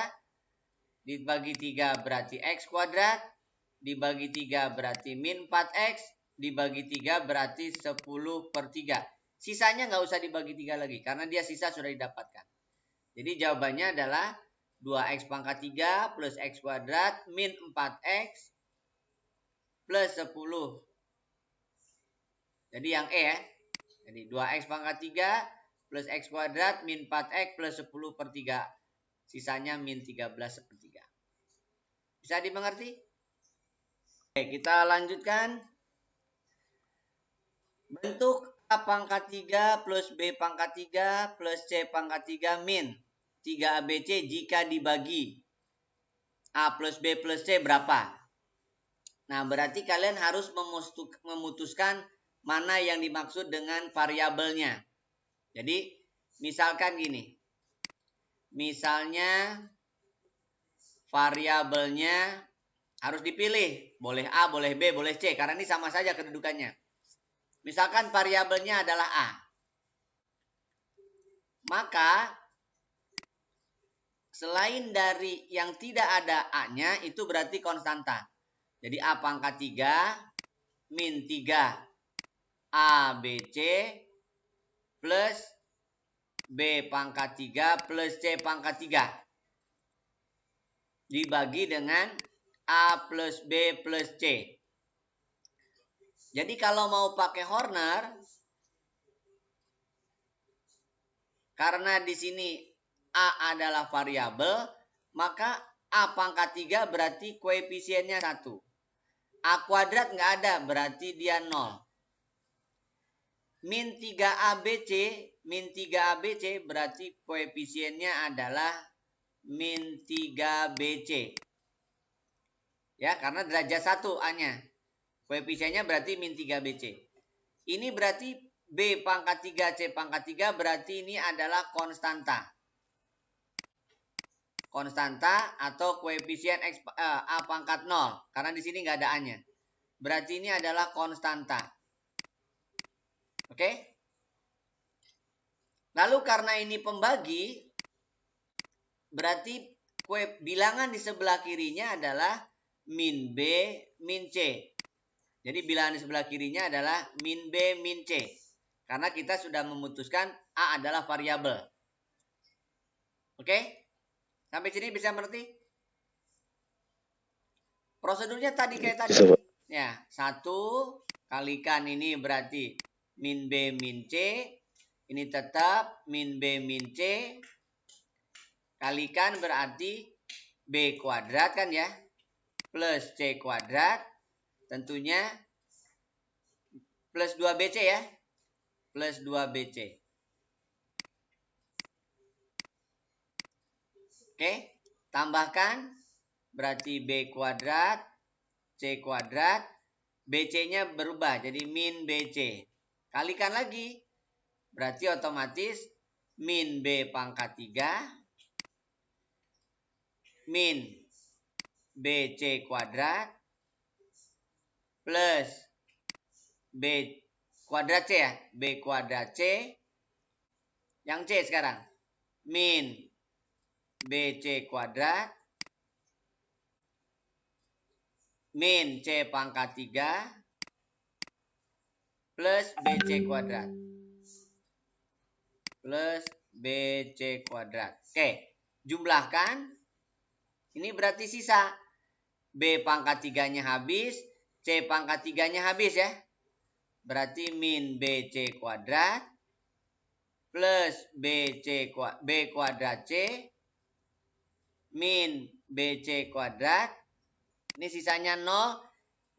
Dibagi 3 berarti x kuadrat. Dibagi 3 berarti min 4x. Dibagi 3 berarti 10/3. Sisanya nggak usah dibagi 3 lagi karena dia sisa sudah didapatkan. Jadi jawabannya adalah 2x pangkat 3 plus x kuadrat min 4x plus 10. Jadi yang E ya. Jadi 2x pangkat 3 plus x kuadrat min 4x plus 10 per 3. Sisanya min 13 sepertiga. Bisa dimengerti? Oke, kita lanjutkan. Bentuk A pangkat 3 plus B pangkat 3 plus C pangkat 3 min 3ABC jika dibagi A plus B plus C berapa? Nah, berarti kalian harus memutuskan mana yang dimaksud dengan variabelnya. Jadi, misalkan gini. Misalnya variabelnya harus dipilih. Boleh A, boleh B, boleh C. Karena ini sama saja kedudukannya. Misalkan variabelnya adalah A. Maka selain dari yang tidak ada A-nya itu berarti konstanta. Jadi A pangkat 3 min 3 ABC plus B pangkat 3 plus C pangkat 3. Dibagi dengan A plus B plus C. Jadi kalau mau pakai Horner, karena di sini A adalah variabel, maka A pangkat 3 berarti koefisiennya 1. A kuadrat nggak ada, berarti dia 0. Min 3ABC berarti koefisiennya adalah min 3BC. Ya, karena derajat 1 A-nya. Koefisiennya berarti min 3BC. Ini berarti B pangkat 3, C pangkat 3 berarti ini adalah konstanta. Konstanta atau koefisien A pangkat 0. Karena di sini nggak ada A-nya. Berarti ini adalah konstanta. Oke? Lalu karena ini pembagi, berarti bilangan di sebelah kirinya adalah min B, min C. Jadi bilangan di sebelah kirinya adalah min B, min C. Karena kita sudah memutuskan A adalah variabel. Oke? Sampai sini bisa mengerti? Prosedurnya tadi kayak tadi. Ya, 1 kalikan ini berarti min B, min C. Ini tetap min B, min C. Kalikan berarti B kuadrat kan ya. Plus C kuadrat. Tentunya plus 2BC ya. Plus 2BC. Oke. Tambahkan. Berarti B kuadrat. C kuadrat. BC-nya berubah. Jadi min BC. Kalikan lagi. Berarti otomatis min B pangkat 3. Min BC kuadrat. Plus B kuadrat C ya. B kuadrat C. Yang C sekarang. Min BC kuadrat. Min C pangkat 3. Plus BC kuadrat. Plus BC kuadrat. Oke. Jumlahkan. Ini berarti sisa. B pangkat 3-nya habis. C pangkat 3-nya habis ya. Berarti min BC kuadrat plus B kuadrat C min BC kuadrat. Ini sisanya 0.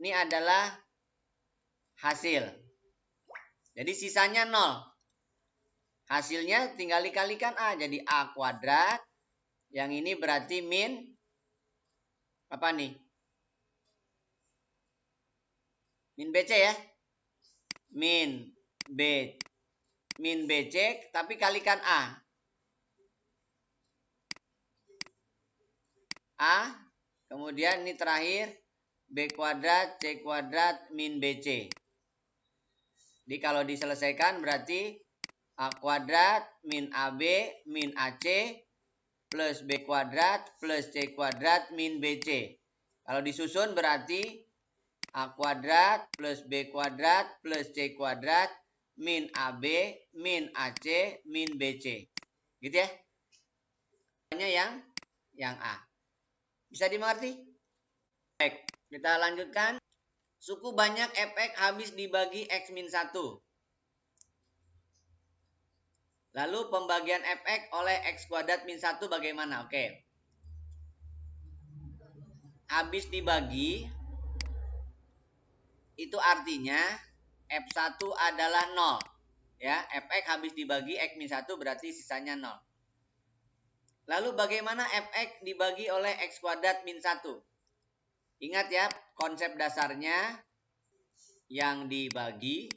Ini adalah hasil. Jadi sisanya 0. Hasilnya tinggal dikalikan A. Jadi A kuadrat. Yang ini berarti min. Apa nih? Min BC ya. Min BC. Tapi kalikan A. A. Kemudian ini terakhir. B kuadrat. C kuadrat. Min BC. Jadi kalau diselesaikan berarti A kuadrat. Min AB. Min AC. Plus B kuadrat. Plus C kuadrat. Min BC. Kalau disusun berarti A kuadrat plus B kuadrat plus C kuadrat min AB, min AC, min BC. Gitu ya. Yang A. Bisa dimengerti? Baik, kita lanjutkan. Suku banyak fx habis dibagi x min 1. Lalu pembagian fx oleh x kuadrat min 1 bagaimana? Oke. Habis dibagi itu artinya f1 adalah 0. Ya, fx habis dibagi x min 1 berarti sisanya 0. Lalu bagaimana fx dibagi oleh x kuadrat min 1? Ingat ya, konsep dasarnya yang dibagi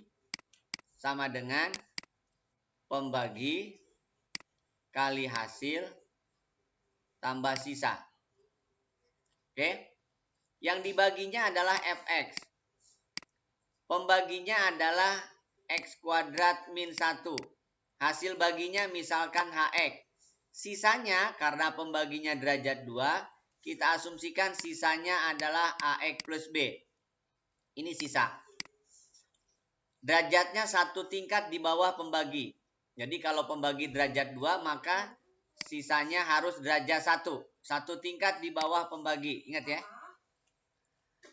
sama dengan pembagi kali hasil tambah sisa. Oke. Yang dibaginya adalah fx. Pembaginya adalah x kuadrat min 1. Hasil baginya misalkan hx. Sisanya karena pembaginya derajat 2, kita asumsikan sisanya adalah ax plus b. Ini sisa. Derajatnya satu tingkat di bawah pembagi. Jadi kalau pembagi derajat 2, maka sisanya harus derajat 1. Satu tingkat di bawah pembagi. Ingat ya.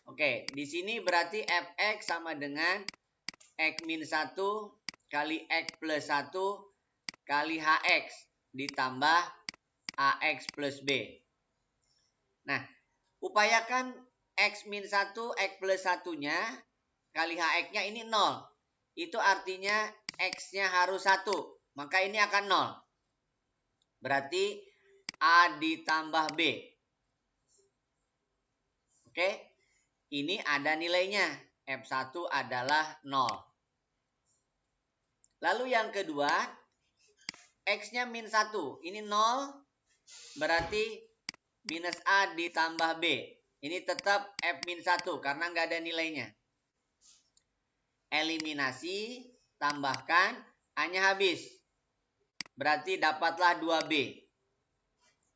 Oke, di sini berarti fx sama dengan x min 1 kali x plus 1 kali hx ditambah ax plus b. Nah, upayakan x min 1, x plus 1-nya kali hx-nya ini 0. Itu artinya x-nya harus 1. Maka ini akan 0. Berarti a ditambah b. Oke. Ini ada nilainya. F1 adalah 0. Lalu yang kedua, x-nya min 1. Ini 0. Berarti minus a ditambah b. Ini tetap f min 1 karena nggak ada nilainya. Eliminasi, tambahkan, a-nya habis. Berarti dapatlah 2b.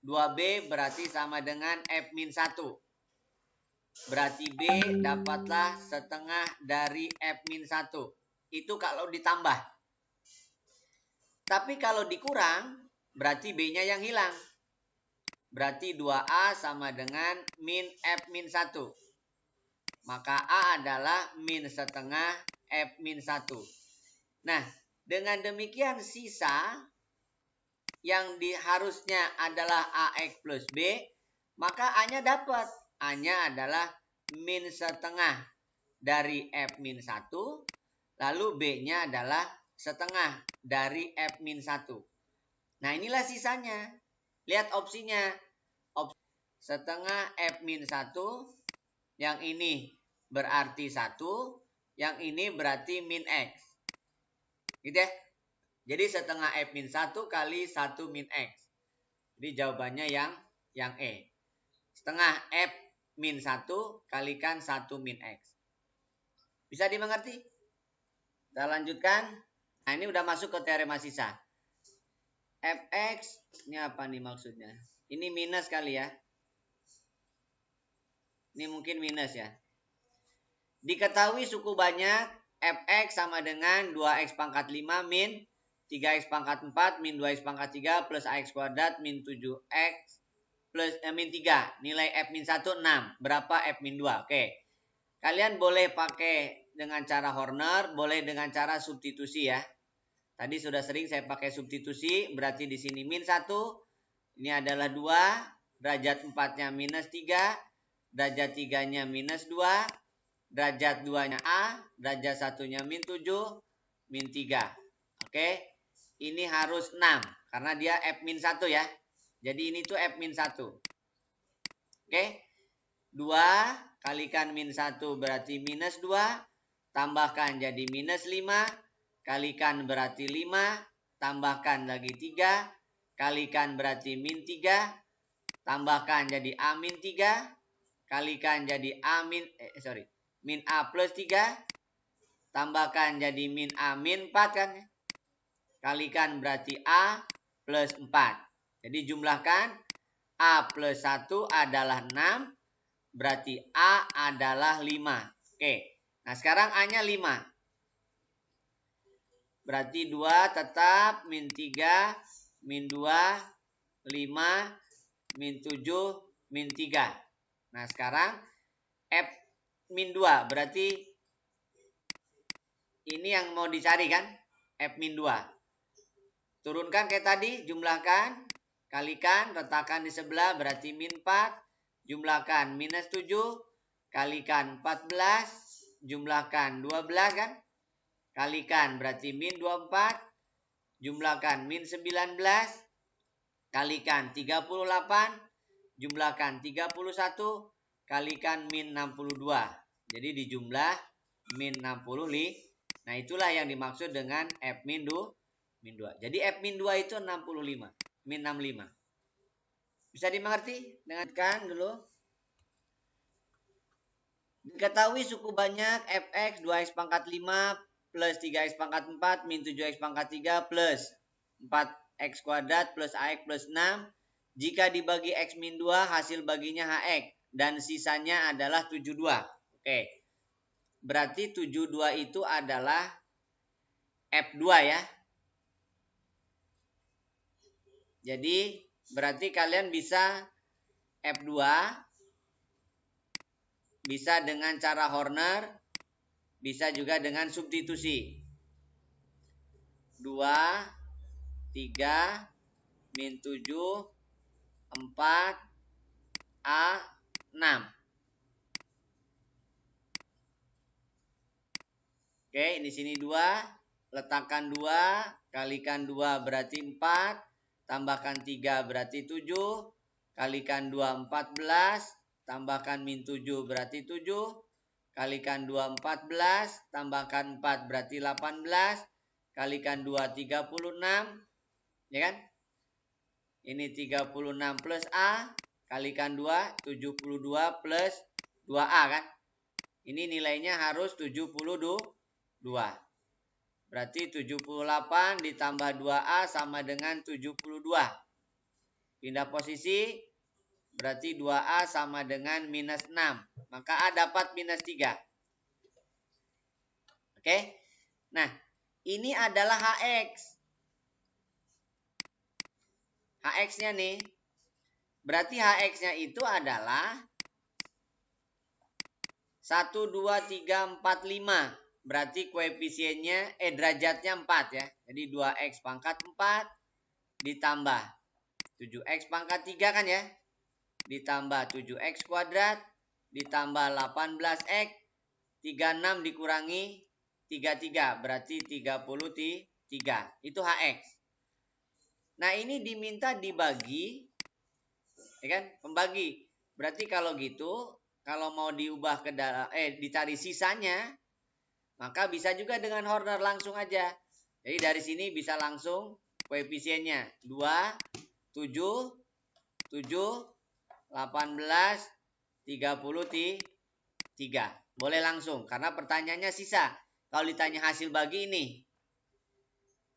2b berarti sama dengan f min 1. Berarti b dapatlah setengah dari f min 1. Itu kalau ditambah. Tapi kalau dikurang, berarti b-nya yang hilang. Berarti 2a sama dengan min f min 1. Maka a adalah min setengah f min 1. Nah, dengan demikian sisa yang harusnya adalah ax plus b, maka a-nya dapat. A-nya adalah min setengah dari f min 1, lalu b-nya adalah setengah dari f min 1. Nah, inilah sisanya. Lihat opsinya. Setengah f min 1, yang ini berarti 1, yang ini berarti min x. Gitu ya. Jadi setengah f min 1 kali 1 min x. Jadi jawabannya yang E. Setengah f min 1 kalikan 1 min x. Bisa dimengerti? Kita lanjutkan. Nah, ini udah masuk ke teorema sisa. Fx, ini apa nih maksudnya? Ini minus kali ya. Ini mungkin minus ya. Diketahui suku banyak fx sama dengan 2x pangkat 5 min 3x pangkat 4 min 2x pangkat 3 plus ax kuadrat min 7x plus min 3. Nilai f min 1 6. Berapa f min 2? Oke. Kalian boleh pakai dengan cara Horner, boleh dengan cara substitusi ya. Tadi sudah sering saya pakai substitusi, berarti di sini min 1. Ini adalah 2, derajat 4-nya minus 3, derajat 3-nya minus 2, derajat 2-nya A, derajat 1-nya min 7, min 3. Oke. Ini harus 6, karena dia f min 1 ya. Jadi ini tuh f min 1. Oke. 2 kalikan min 1 berarti minus 2. Tambahkan jadi minus 5. Kalikan berarti 5. Tambahkan lagi 3. Kalikan berarti min 3. Tambahkan jadi A min 3. Kalikan jadi min A plus 3. Tambahkan jadi min A min 4 kan. Kalikan berarti A plus 4. Jadi jumlahkan A plus 1 adalah 6. Berarti A adalah 5. Oke. Nah sekarang A-nya 5. berarti 2 tetap, min 3, min 2, 5, min 7, min 3. Nah sekarang F min 2 berarti ini yang mau dicari kan? F min 2. Turunkan kayak tadi, jumlahkan, kalikan, letakkan di sebelah berarti min 4. Jumlahkan minus 7, kalikan 14, jumlahkan 12 kan? Kalikan berarti min 24, jumlahkan min 19, kalikan 38, jumlahkan 31, kalikan min 62. Jadi dijumlah min 60. Nah itulah yang dimaksud dengan F min 2. Jadi F min 2 itu 65, min 65. Bisa dimengerti? Dengarkan dulu. Diketahui suku banyak fx 2x pangkat 5 plus 3x pangkat 4 min 7x pangkat 3 plus 4x kuadrat plus ax plus 6. Jika dibagi x min 2 hasil baginya hx dan sisanya adalah 72. Oke. Berarti 72 itu adalah F2 ya. Jadi berarti kalian bisa F2 bisa dengan cara Horner, bisa juga dengan substitusi. 2, 3, min 7, 4, A, 6. Oke, di sini 2, letakkan 2, kalikan 2 berarti 4, tambahkan 3 berarti 7, kalikan 2 14, tambahkan min 7 berarti 7, kalikan 2 14, tambahkan 4 berarti 18, kalikan 2 36, ya kan? Ini 36 plus A, kalikan 2, 72 plus 2A kan? Ini nilainya harus 72. Berarti 78 ditambah 2A sama dengan 72. Pindah posisi, berarti 2A sama dengan minus 6. Maka A dapat minus 3. Oke. Nah, ini adalah HX. HX-nya nih. Berarti HX-nya itu adalah 1, 2, 3, 4, 5. Berarti koefisiennya, derajatnya 4 ya. Jadi 2x pangkat 4 ditambah 7x pangkat 3 kan ya. Ditambah 7x kuadrat ditambah 18x. 36 dikurangi 33. Berarti 33. Itu HX. Nah ini diminta dibagi. Ya kan? Pembagi. Berarti kalau gitu, kalau mau diubah ke dalam, dicari sisanya, maka bisa juga dengan Horner langsung aja. Jadi dari sini bisa langsung koefisiennya 2, 7, 7, 18, 33. Boleh langsung karena pertanyaannya sisa. Kalau ditanya hasil bagi ini,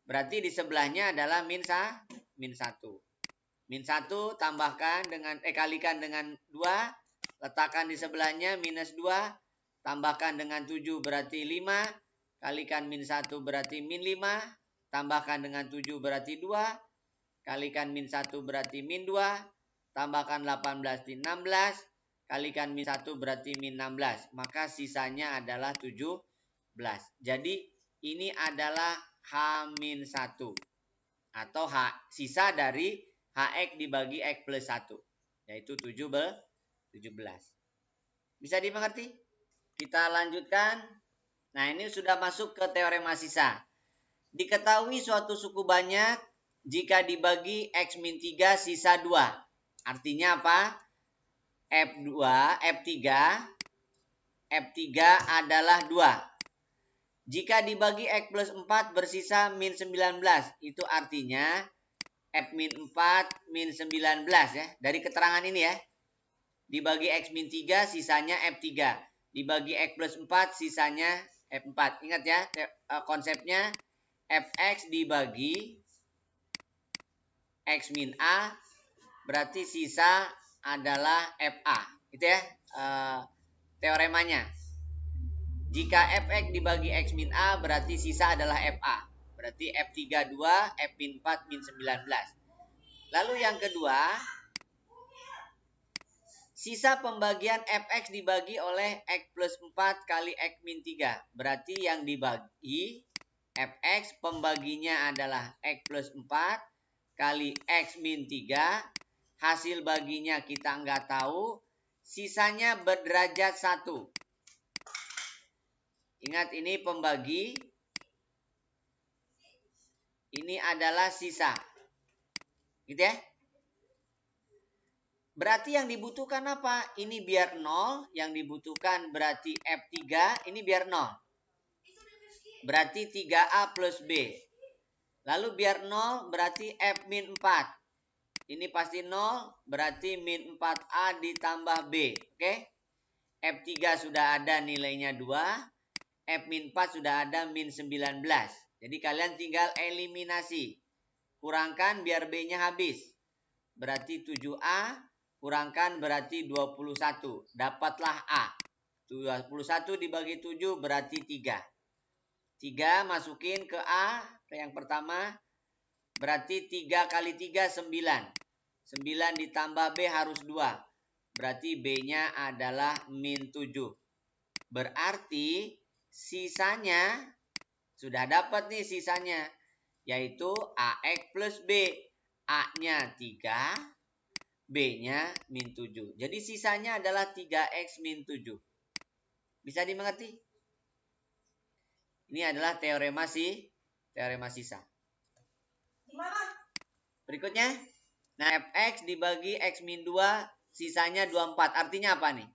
berarti di sebelahnya adalah min 1. Min 1 tambahkan dengan kalikan dengan 2, letakkan di sebelahnya minus 2. Tambahkan dengan 7 berarti 5. Kalikan min 1 berarti min 5. Tambahkan dengan 7 berarti 2. Kalikan min 1 berarti min 2. Tambahkan 18 di 16. Kalikan min 1 berarti min 16. Maka sisanya adalah 17. Jadi ini adalah H-1. Atau sisa dari HX dibagi X plus 1. Yaitu 17. Bisa dimengerti? Kita lanjutkan. Nah ini sudah masuk ke teorema sisa. Diketahui suatu suku banyak jika dibagi X min 3 sisa 2. Artinya apa? F3 adalah 2. Jika dibagi X plus 4 bersisa min 19. Itu artinya F min 4 min 19 ya. Dari keterangan ini ya. Dibagi X min 3 sisanya F3. Dibagi X plus 4 sisanya F4. Ingat ya konsepnya Fx dibagi X min A berarti sisa adalah Fa. Itu ya teoremanya. Jika Fx dibagi X min A berarti sisa adalah Fa. Berarti F3 2, F min 4, min 19. Lalu yang kedua, sisa pembagian Fx dibagi oleh X plus 4 kali X min 3. Berarti yang dibagi Fx pembaginya adalah X plus 4 kali X min 3. Hasil baginya kita nggak tahu. Sisanya berderajat 1. Ingat ini pembagi. Ini adalah sisa. Gitu ya. Berarti yang dibutuhkan apa? Ini biar 0. Yang dibutuhkan berarti F3. Ini biar 0. Berarti 3A plus B. Lalu biar 0 berarti F min 4. Ini pasti 0, berarti min 4A ditambah B. Oke? F3 sudah ada nilainya 2. F min 4 sudah ada min 19. Jadi kalian tinggal eliminasi. Kurangkan biar B-nya habis. Berarti 7A. Kurangkan berarti 21. Dapatlah A. 21 dibagi 7 berarti 3. 3 masukin ke A. Ke yang pertama. Berarti 3 kali 3, 9. 9 ditambah B harus 2. Berarti B-nya adalah min 7. Berarti sisanya, sudah dapat nih sisanya. Yaitu AX plus B. A-nya 3, B-nya min 7. Jadi sisanya adalah 3X min 7. Bisa dimengerti? Ini adalah teorema sisa. Berikutnya. Nah, Fx dibagi X min 2, sisanya 24. Artinya apa nih?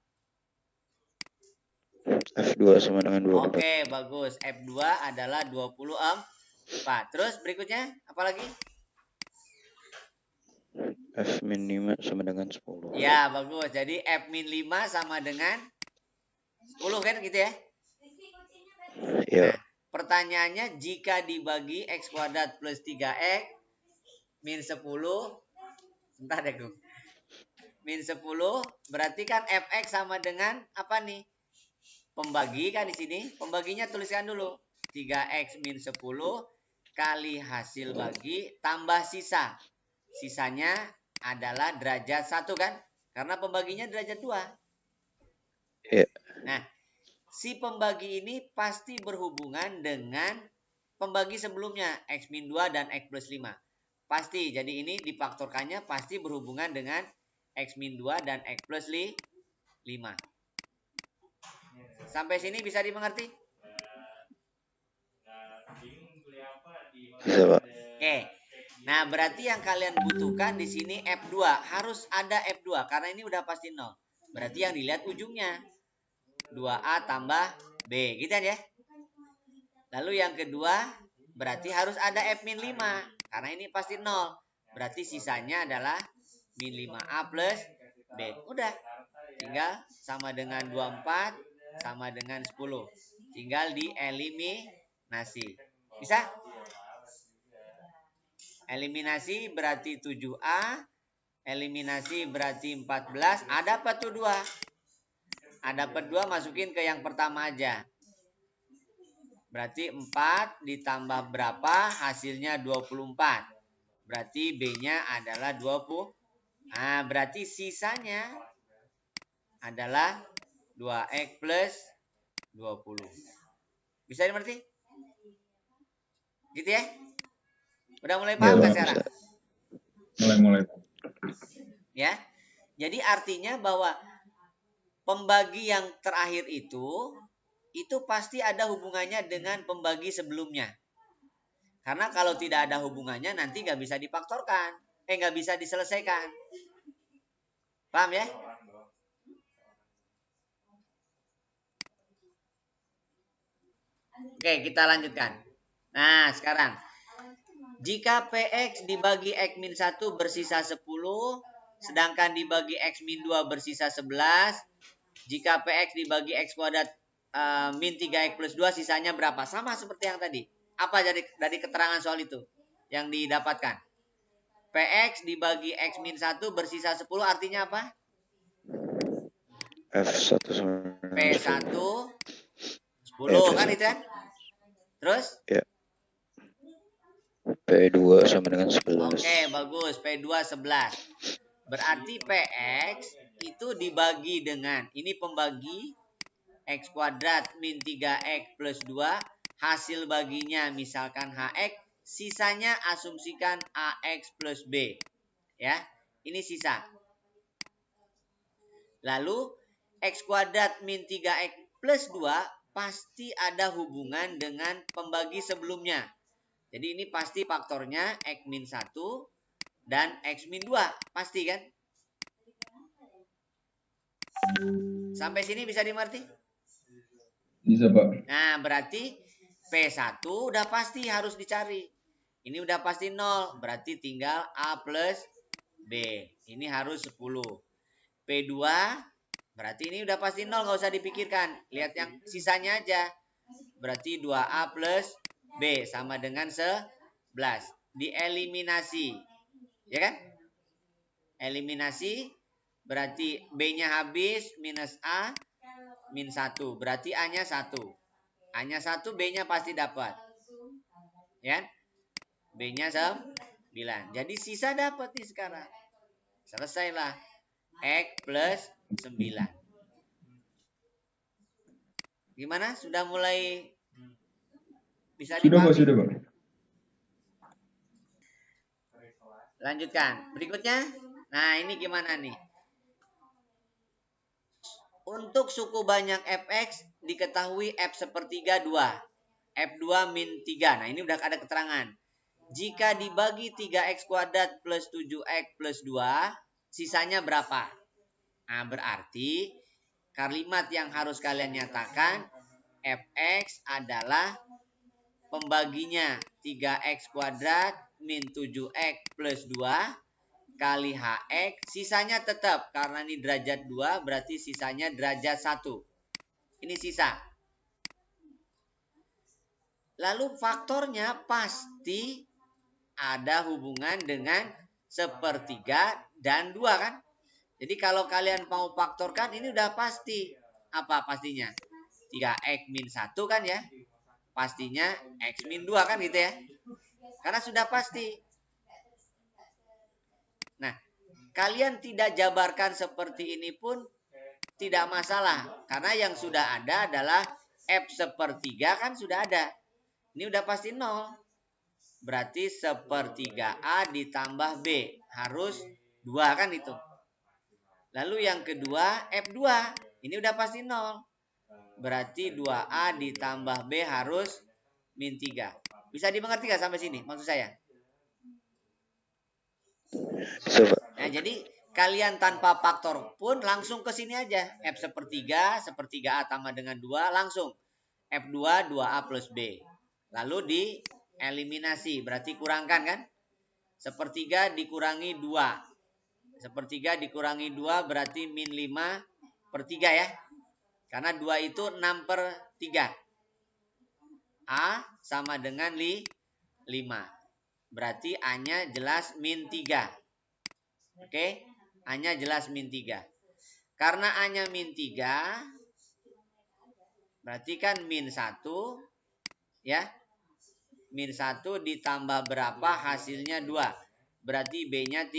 F2 sama dengan 24. Oke, bagus. F2 adalah 24. Terus berikutnya, apa lagi? F min 5 sama dengan 10. Ya, bagus. Jadi F min 5 sama dengan 10 kan gitu ya? Ya. Nah, pertanyaannya jika dibagi X kuadrat plus 3X min 10, sebentar deh, Gung. Min 10 berarti kan Fx sama dengan apa nih? Pembagi kan di sini. Pembaginya tuliskan dulu. 3X min 10 kali hasil bagi tambah sisa. Sisanya adalah derajat 1 kan? Karena pembaginya derajat 2. Ya. Nah, si pembagi ini pasti berhubungan dengan pembagi sebelumnya. X min 2 dan X plus 5. Pasti, jadi ini difaktorkannya pasti berhubungan dengan X min 2 dan X plus 5. Sampai sini bisa dimengerti? Bisa, Pak. Oke. Nah, berarti yang kalian butuhkan di sini F2. Harus ada F2 karena ini udah pasti 0. Berarti yang dilihat ujungnya. 2A tambah B. Gitu ya. Lalu yang kedua, berarti harus ada F min 5. Karena ini pasti 0. Berarti sisanya adalah min 5A plus B. Udah. Tinggal sama dengan 24 sama dengan 10. Tinggal dieliminasi. Bisa? Eliminasi berarti 7A. Eliminasi berarti 14. Ada apa tuh 2? Ada per 2 masukin ke yang pertama aja. Berarti 4 ditambah berapa? Hasilnya 24. Berarti B-nya adalah 20. Nah, berarti sisanya adalah 2X plus 20. Bisa dimengerti? Gitu ya? Udah mulai paham kan sekarang? Mulai. Ya. Jadi artinya bahwa pembagi yang terakhir itu pasti ada hubungannya dengan pembagi sebelumnya. Karena kalau tidak ada hubungannya nanti nggak bisa difaktorkan. Nggak bisa diselesaikan. Paham ya? Oke, kita lanjutkan. Nah, sekarang. Jika PX dibagi X min 1 bersisa 10, sedangkan dibagi X min 2 bersisa 11, jika PX dibagi X kuadrat min 3X plus 2 sisanya berapa? Sama seperti yang tadi. Apa dari keterangan soal itu yang didapatkan? PX dibagi X min 1 bersisa 10 artinya apa? F1 sama P1 10 kan itu kan? Terus? Ya. P2 sama dengan 11. Oke, bagus. P2 11. Berarti PX itu dibagi dengan, ini pembagi, X kuadrat min 3X plus 2. Hasil baginya misalkan HX. Sisanya asumsikan AX plus B. Ya, ini sisa. Lalu X kuadrat min 3X plus 2 pasti ada hubungan dengan pembagi sebelumnya. Jadi ini pasti faktornya X min 1 dan X min 2. Pasti kan? Sampai sini bisa dimengerti? Bisa, Pak. Nah, berarti P1 udah pasti harus dicari. Ini udah pasti 0. Berarti tinggal A plus B. Ini harus 10. P2 berarti ini udah pasti 0. Nggak usah dipikirkan. Lihat yang sisanya aja. Berarti 2A plus B sama dengan 11. Dieliminasi. Ya kan? Eliminasi. Berarti B-nya habis. Minus A. Min 1. Berarti A-nya 1. A-nya 1, B-nya pasti dapat. Ya? B-nya 9. Jadi sisa dapat nih sekarang. Selesailah. X plus 9. Gimana? Sudah mulai bisa Sudah, Pak. dipahami? Sudah, Pak. Lanjutkan. Berikutnya. Nah, ini gimana nih? Untuk suku banyak fx diketahui f sepertiga 2. F2 min 3. Nah, ini udah ada keterangan. Jika dibagi 3x kuadrat plus 7x plus 2, sisanya berapa? Nah, berarti kalimat yang harus kalian nyatakan, fx adalah pembaginya 3x kuadrat min 7x plus 2 kali hx. Sisanya tetap, karena ini derajat 2, berarti sisanya derajat 1. Ini sisa. Lalu faktornya pasti ada hubungan dengan sepertiga dan 2 kan? Jadi kalau kalian mau faktorkan ini udah pasti. Apa pastinya? 3x min 1 kan ya? Pastinya x min 2 kan gitu ya? Karena sudah pasti. Nah, kalian tidak jabarkan seperti ini pun tidak masalah. Karena yang sudah ada adalah f sepertiga kan sudah ada. Ini udah pasti 0. Berarti sepertiga A ditambah B. Harus 2 kan itu. Lalu yang kedua F2. Ini udah pasti 0. Berarti 2A ditambah B harus min 3. Bisa dimengerti gak sampai sini maksud saya? Bisa, Pak. Nah, jadi kalian tanpa faktor pun langsung ke sini aja. F sepertiga A tambah dengan 2 langsung. F2 2A plus B. Lalu dieliminasi. Berarti kurangkan kan? Sepertiga dikurangi 2. Sepertiga dikurangi 2 berarti min 5/3 ya. Karena 2 itu 6/3. A sama dengan 5. Berarti A-nya jelas min 3. Oke? A-nya jelas min 3. Karena A-nya min 3, berarti kan min 1. Ya. Min 1 ditambah berapa hasilnya 2. Berarti B-nya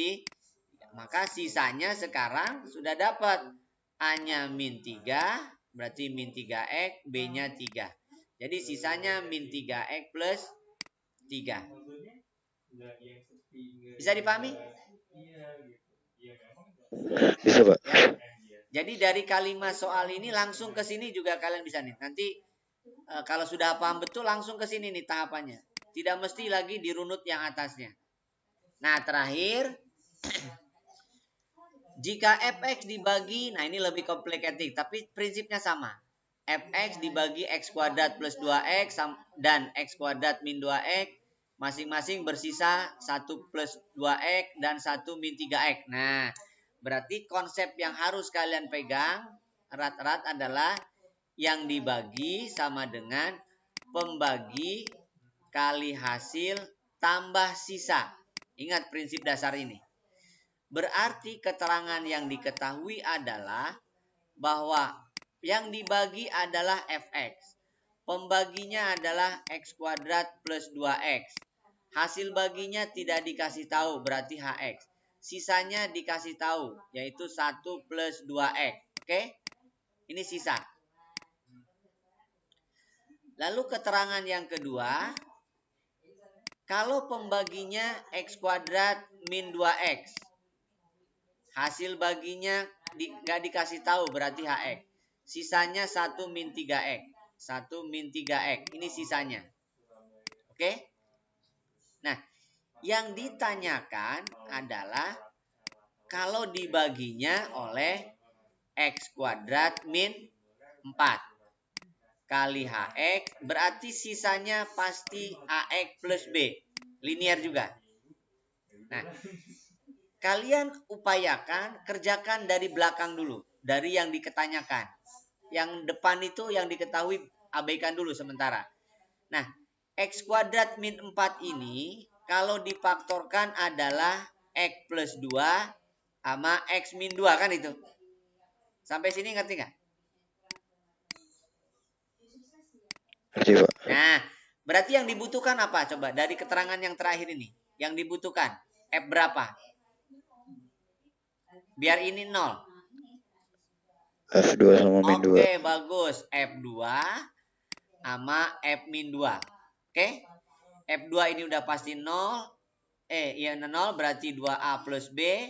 maka sisanya sekarang sudah dapat. A-nya min 3. Berarti min 3x. B-nya 3. Jadi sisanya min 3x plus 3. Bisa dipahami? Bisa, Pak. Ya. Jadi dari kalimat soal ini langsung ke sini juga kalian bisa nih. Nanti kalau sudah paham betul langsung ke sini nih tahapannya. Tidak mesti lagi dirunut yang atasnya. Nah, terakhir jika fx dibagi, nah ini lebih complicated tapi prinsipnya sama. Fx dibagi x kuadrat plus 2x dan x kuadrat min 2x masing-masing bersisa 1 plus 2x dan 1 min 3x. Nah, berarti konsep yang harus kalian pegang erat-erat adalah yang dibagi sama dengan pembagi kali hasil tambah sisa. Ingat prinsip dasar ini. Berarti keterangan yang diketahui adalah bahwa yang dibagi adalah fx. Pembaginya adalah x kuadrat plus 2x. Hasil baginya tidak dikasih tahu, berarti HX. Sisanya dikasih tahu, yaitu 1 plus 2X. Oke? Ini sisa. Lalu keterangan yang kedua, kalau pembaginya X kuadrat min 2X. Hasil baginya nggak dikasih tahu, berarti HX. Sisanya 1 min 3X. 1 min 3X. Ini sisanya. Oke? Nah, yang ditanyakan adalah kalau dibaginya oleh X kuadrat min 4 kali HX, berarti sisanya pasti AX plus B. Linear juga. Nah, kalian upayakan kerjakan dari belakang dulu. Dari yang diketanyakan. Yang depan itu yang diketahui abaikan dulu sementara. Nah, X kuadrat min 4 ini kalau difaktorkan adalah X plus 2 sama X min 2 kan itu. Sampai sini ngerti nggak? Ngerti, Pak. Nah, berarti yang dibutuhkan apa? Coba dari keterangan yang terakhir ini. Yang dibutuhkan F berapa? Biar ini 0. F2 sama min 2. Oke, bagus. F2 sama F min 2. Oke? F2 ini udah pasti 0. Iya 0 berarti 2A plus B.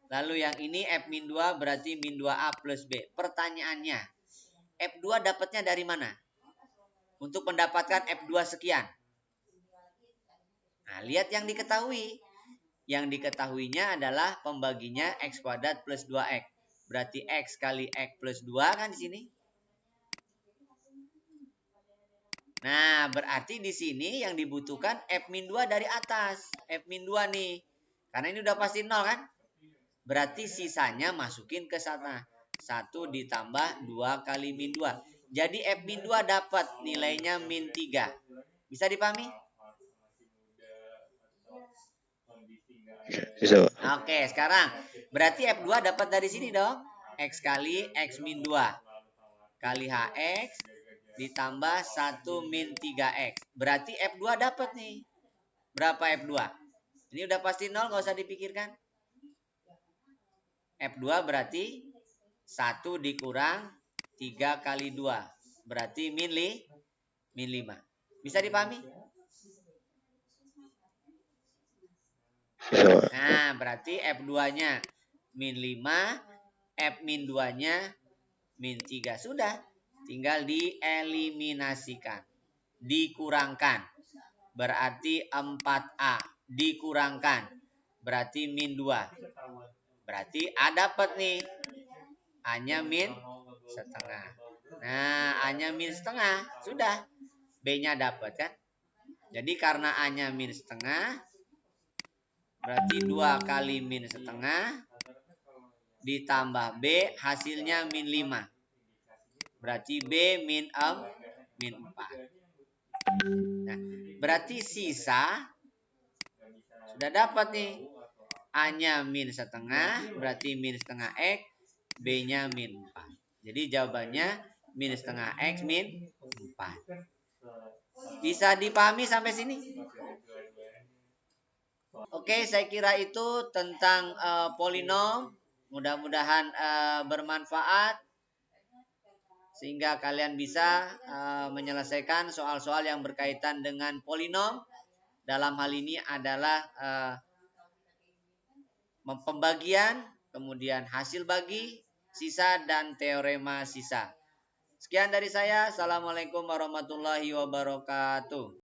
Lalu yang ini F min 2 berarti min 2A plus B. Pertanyaannya, F2 dapatnya dari mana? Untuk mendapatkan F2 sekian. Nah, lihat yang diketahui. Yang diketahuinya adalah pembaginya X kuadrat plus 2X. Berarti X kali X plus 2 kan di sini. Nah, berarti di sini yang dibutuhkan F min 2 dari atas. F min 2 nih. Karena ini udah pasti 0 kan? Berarti sisanya masukin ke sana. 1 ditambah 2 kali min 2. Jadi F min 2 dapat nilainya min 3. Bisa dipahami? Bisa, Pak. Oke, sekarang berarti F2 dapat dari sini dong. X kali X min 2 kali HX ditambah 1 min 3X. Berarti F2 dapat nih. Berapa F2? Ini udah pasti 0, nggak usah dipikirkan. F2 berarti 1 dikurang 3 kali 2. Berarti min 5. Bisa dipahami? Bisa, Pak. Nah, berarti F2-nya min 5, F min 2-nya min 3. Sudah, tinggal dieliminasikan. Dikurangkan. Berarti 4A. Dikurangkan. Berarti min 2. Berarti A dapat nih. A-nya min setengah. Nah, A-nya min setengah. Sudah. B-nya dapat kan? Jadi karena A-nya min setengah, berarti 2 kali min setengah ditambah B hasilnya min 5. Berarti B min 4. Nah, berarti sisa sudah dapat nih. A-nya min setengah berarti min setengah X. B-nya min 4. Jadi jawabannya min setengah X min 4. Bisa dipahami sampai sini? Oke, saya kira itu tentang polinom. Mudah-mudahan bermanfaat sehingga kalian bisa menyelesaikan soal-soal yang berkaitan dengan polinom. Dalam hal ini adalah pembagian, kemudian hasil bagi, sisa, dan teorema sisa. Sekian dari saya. Assalamualaikum warahmatullahi wabarakatuh.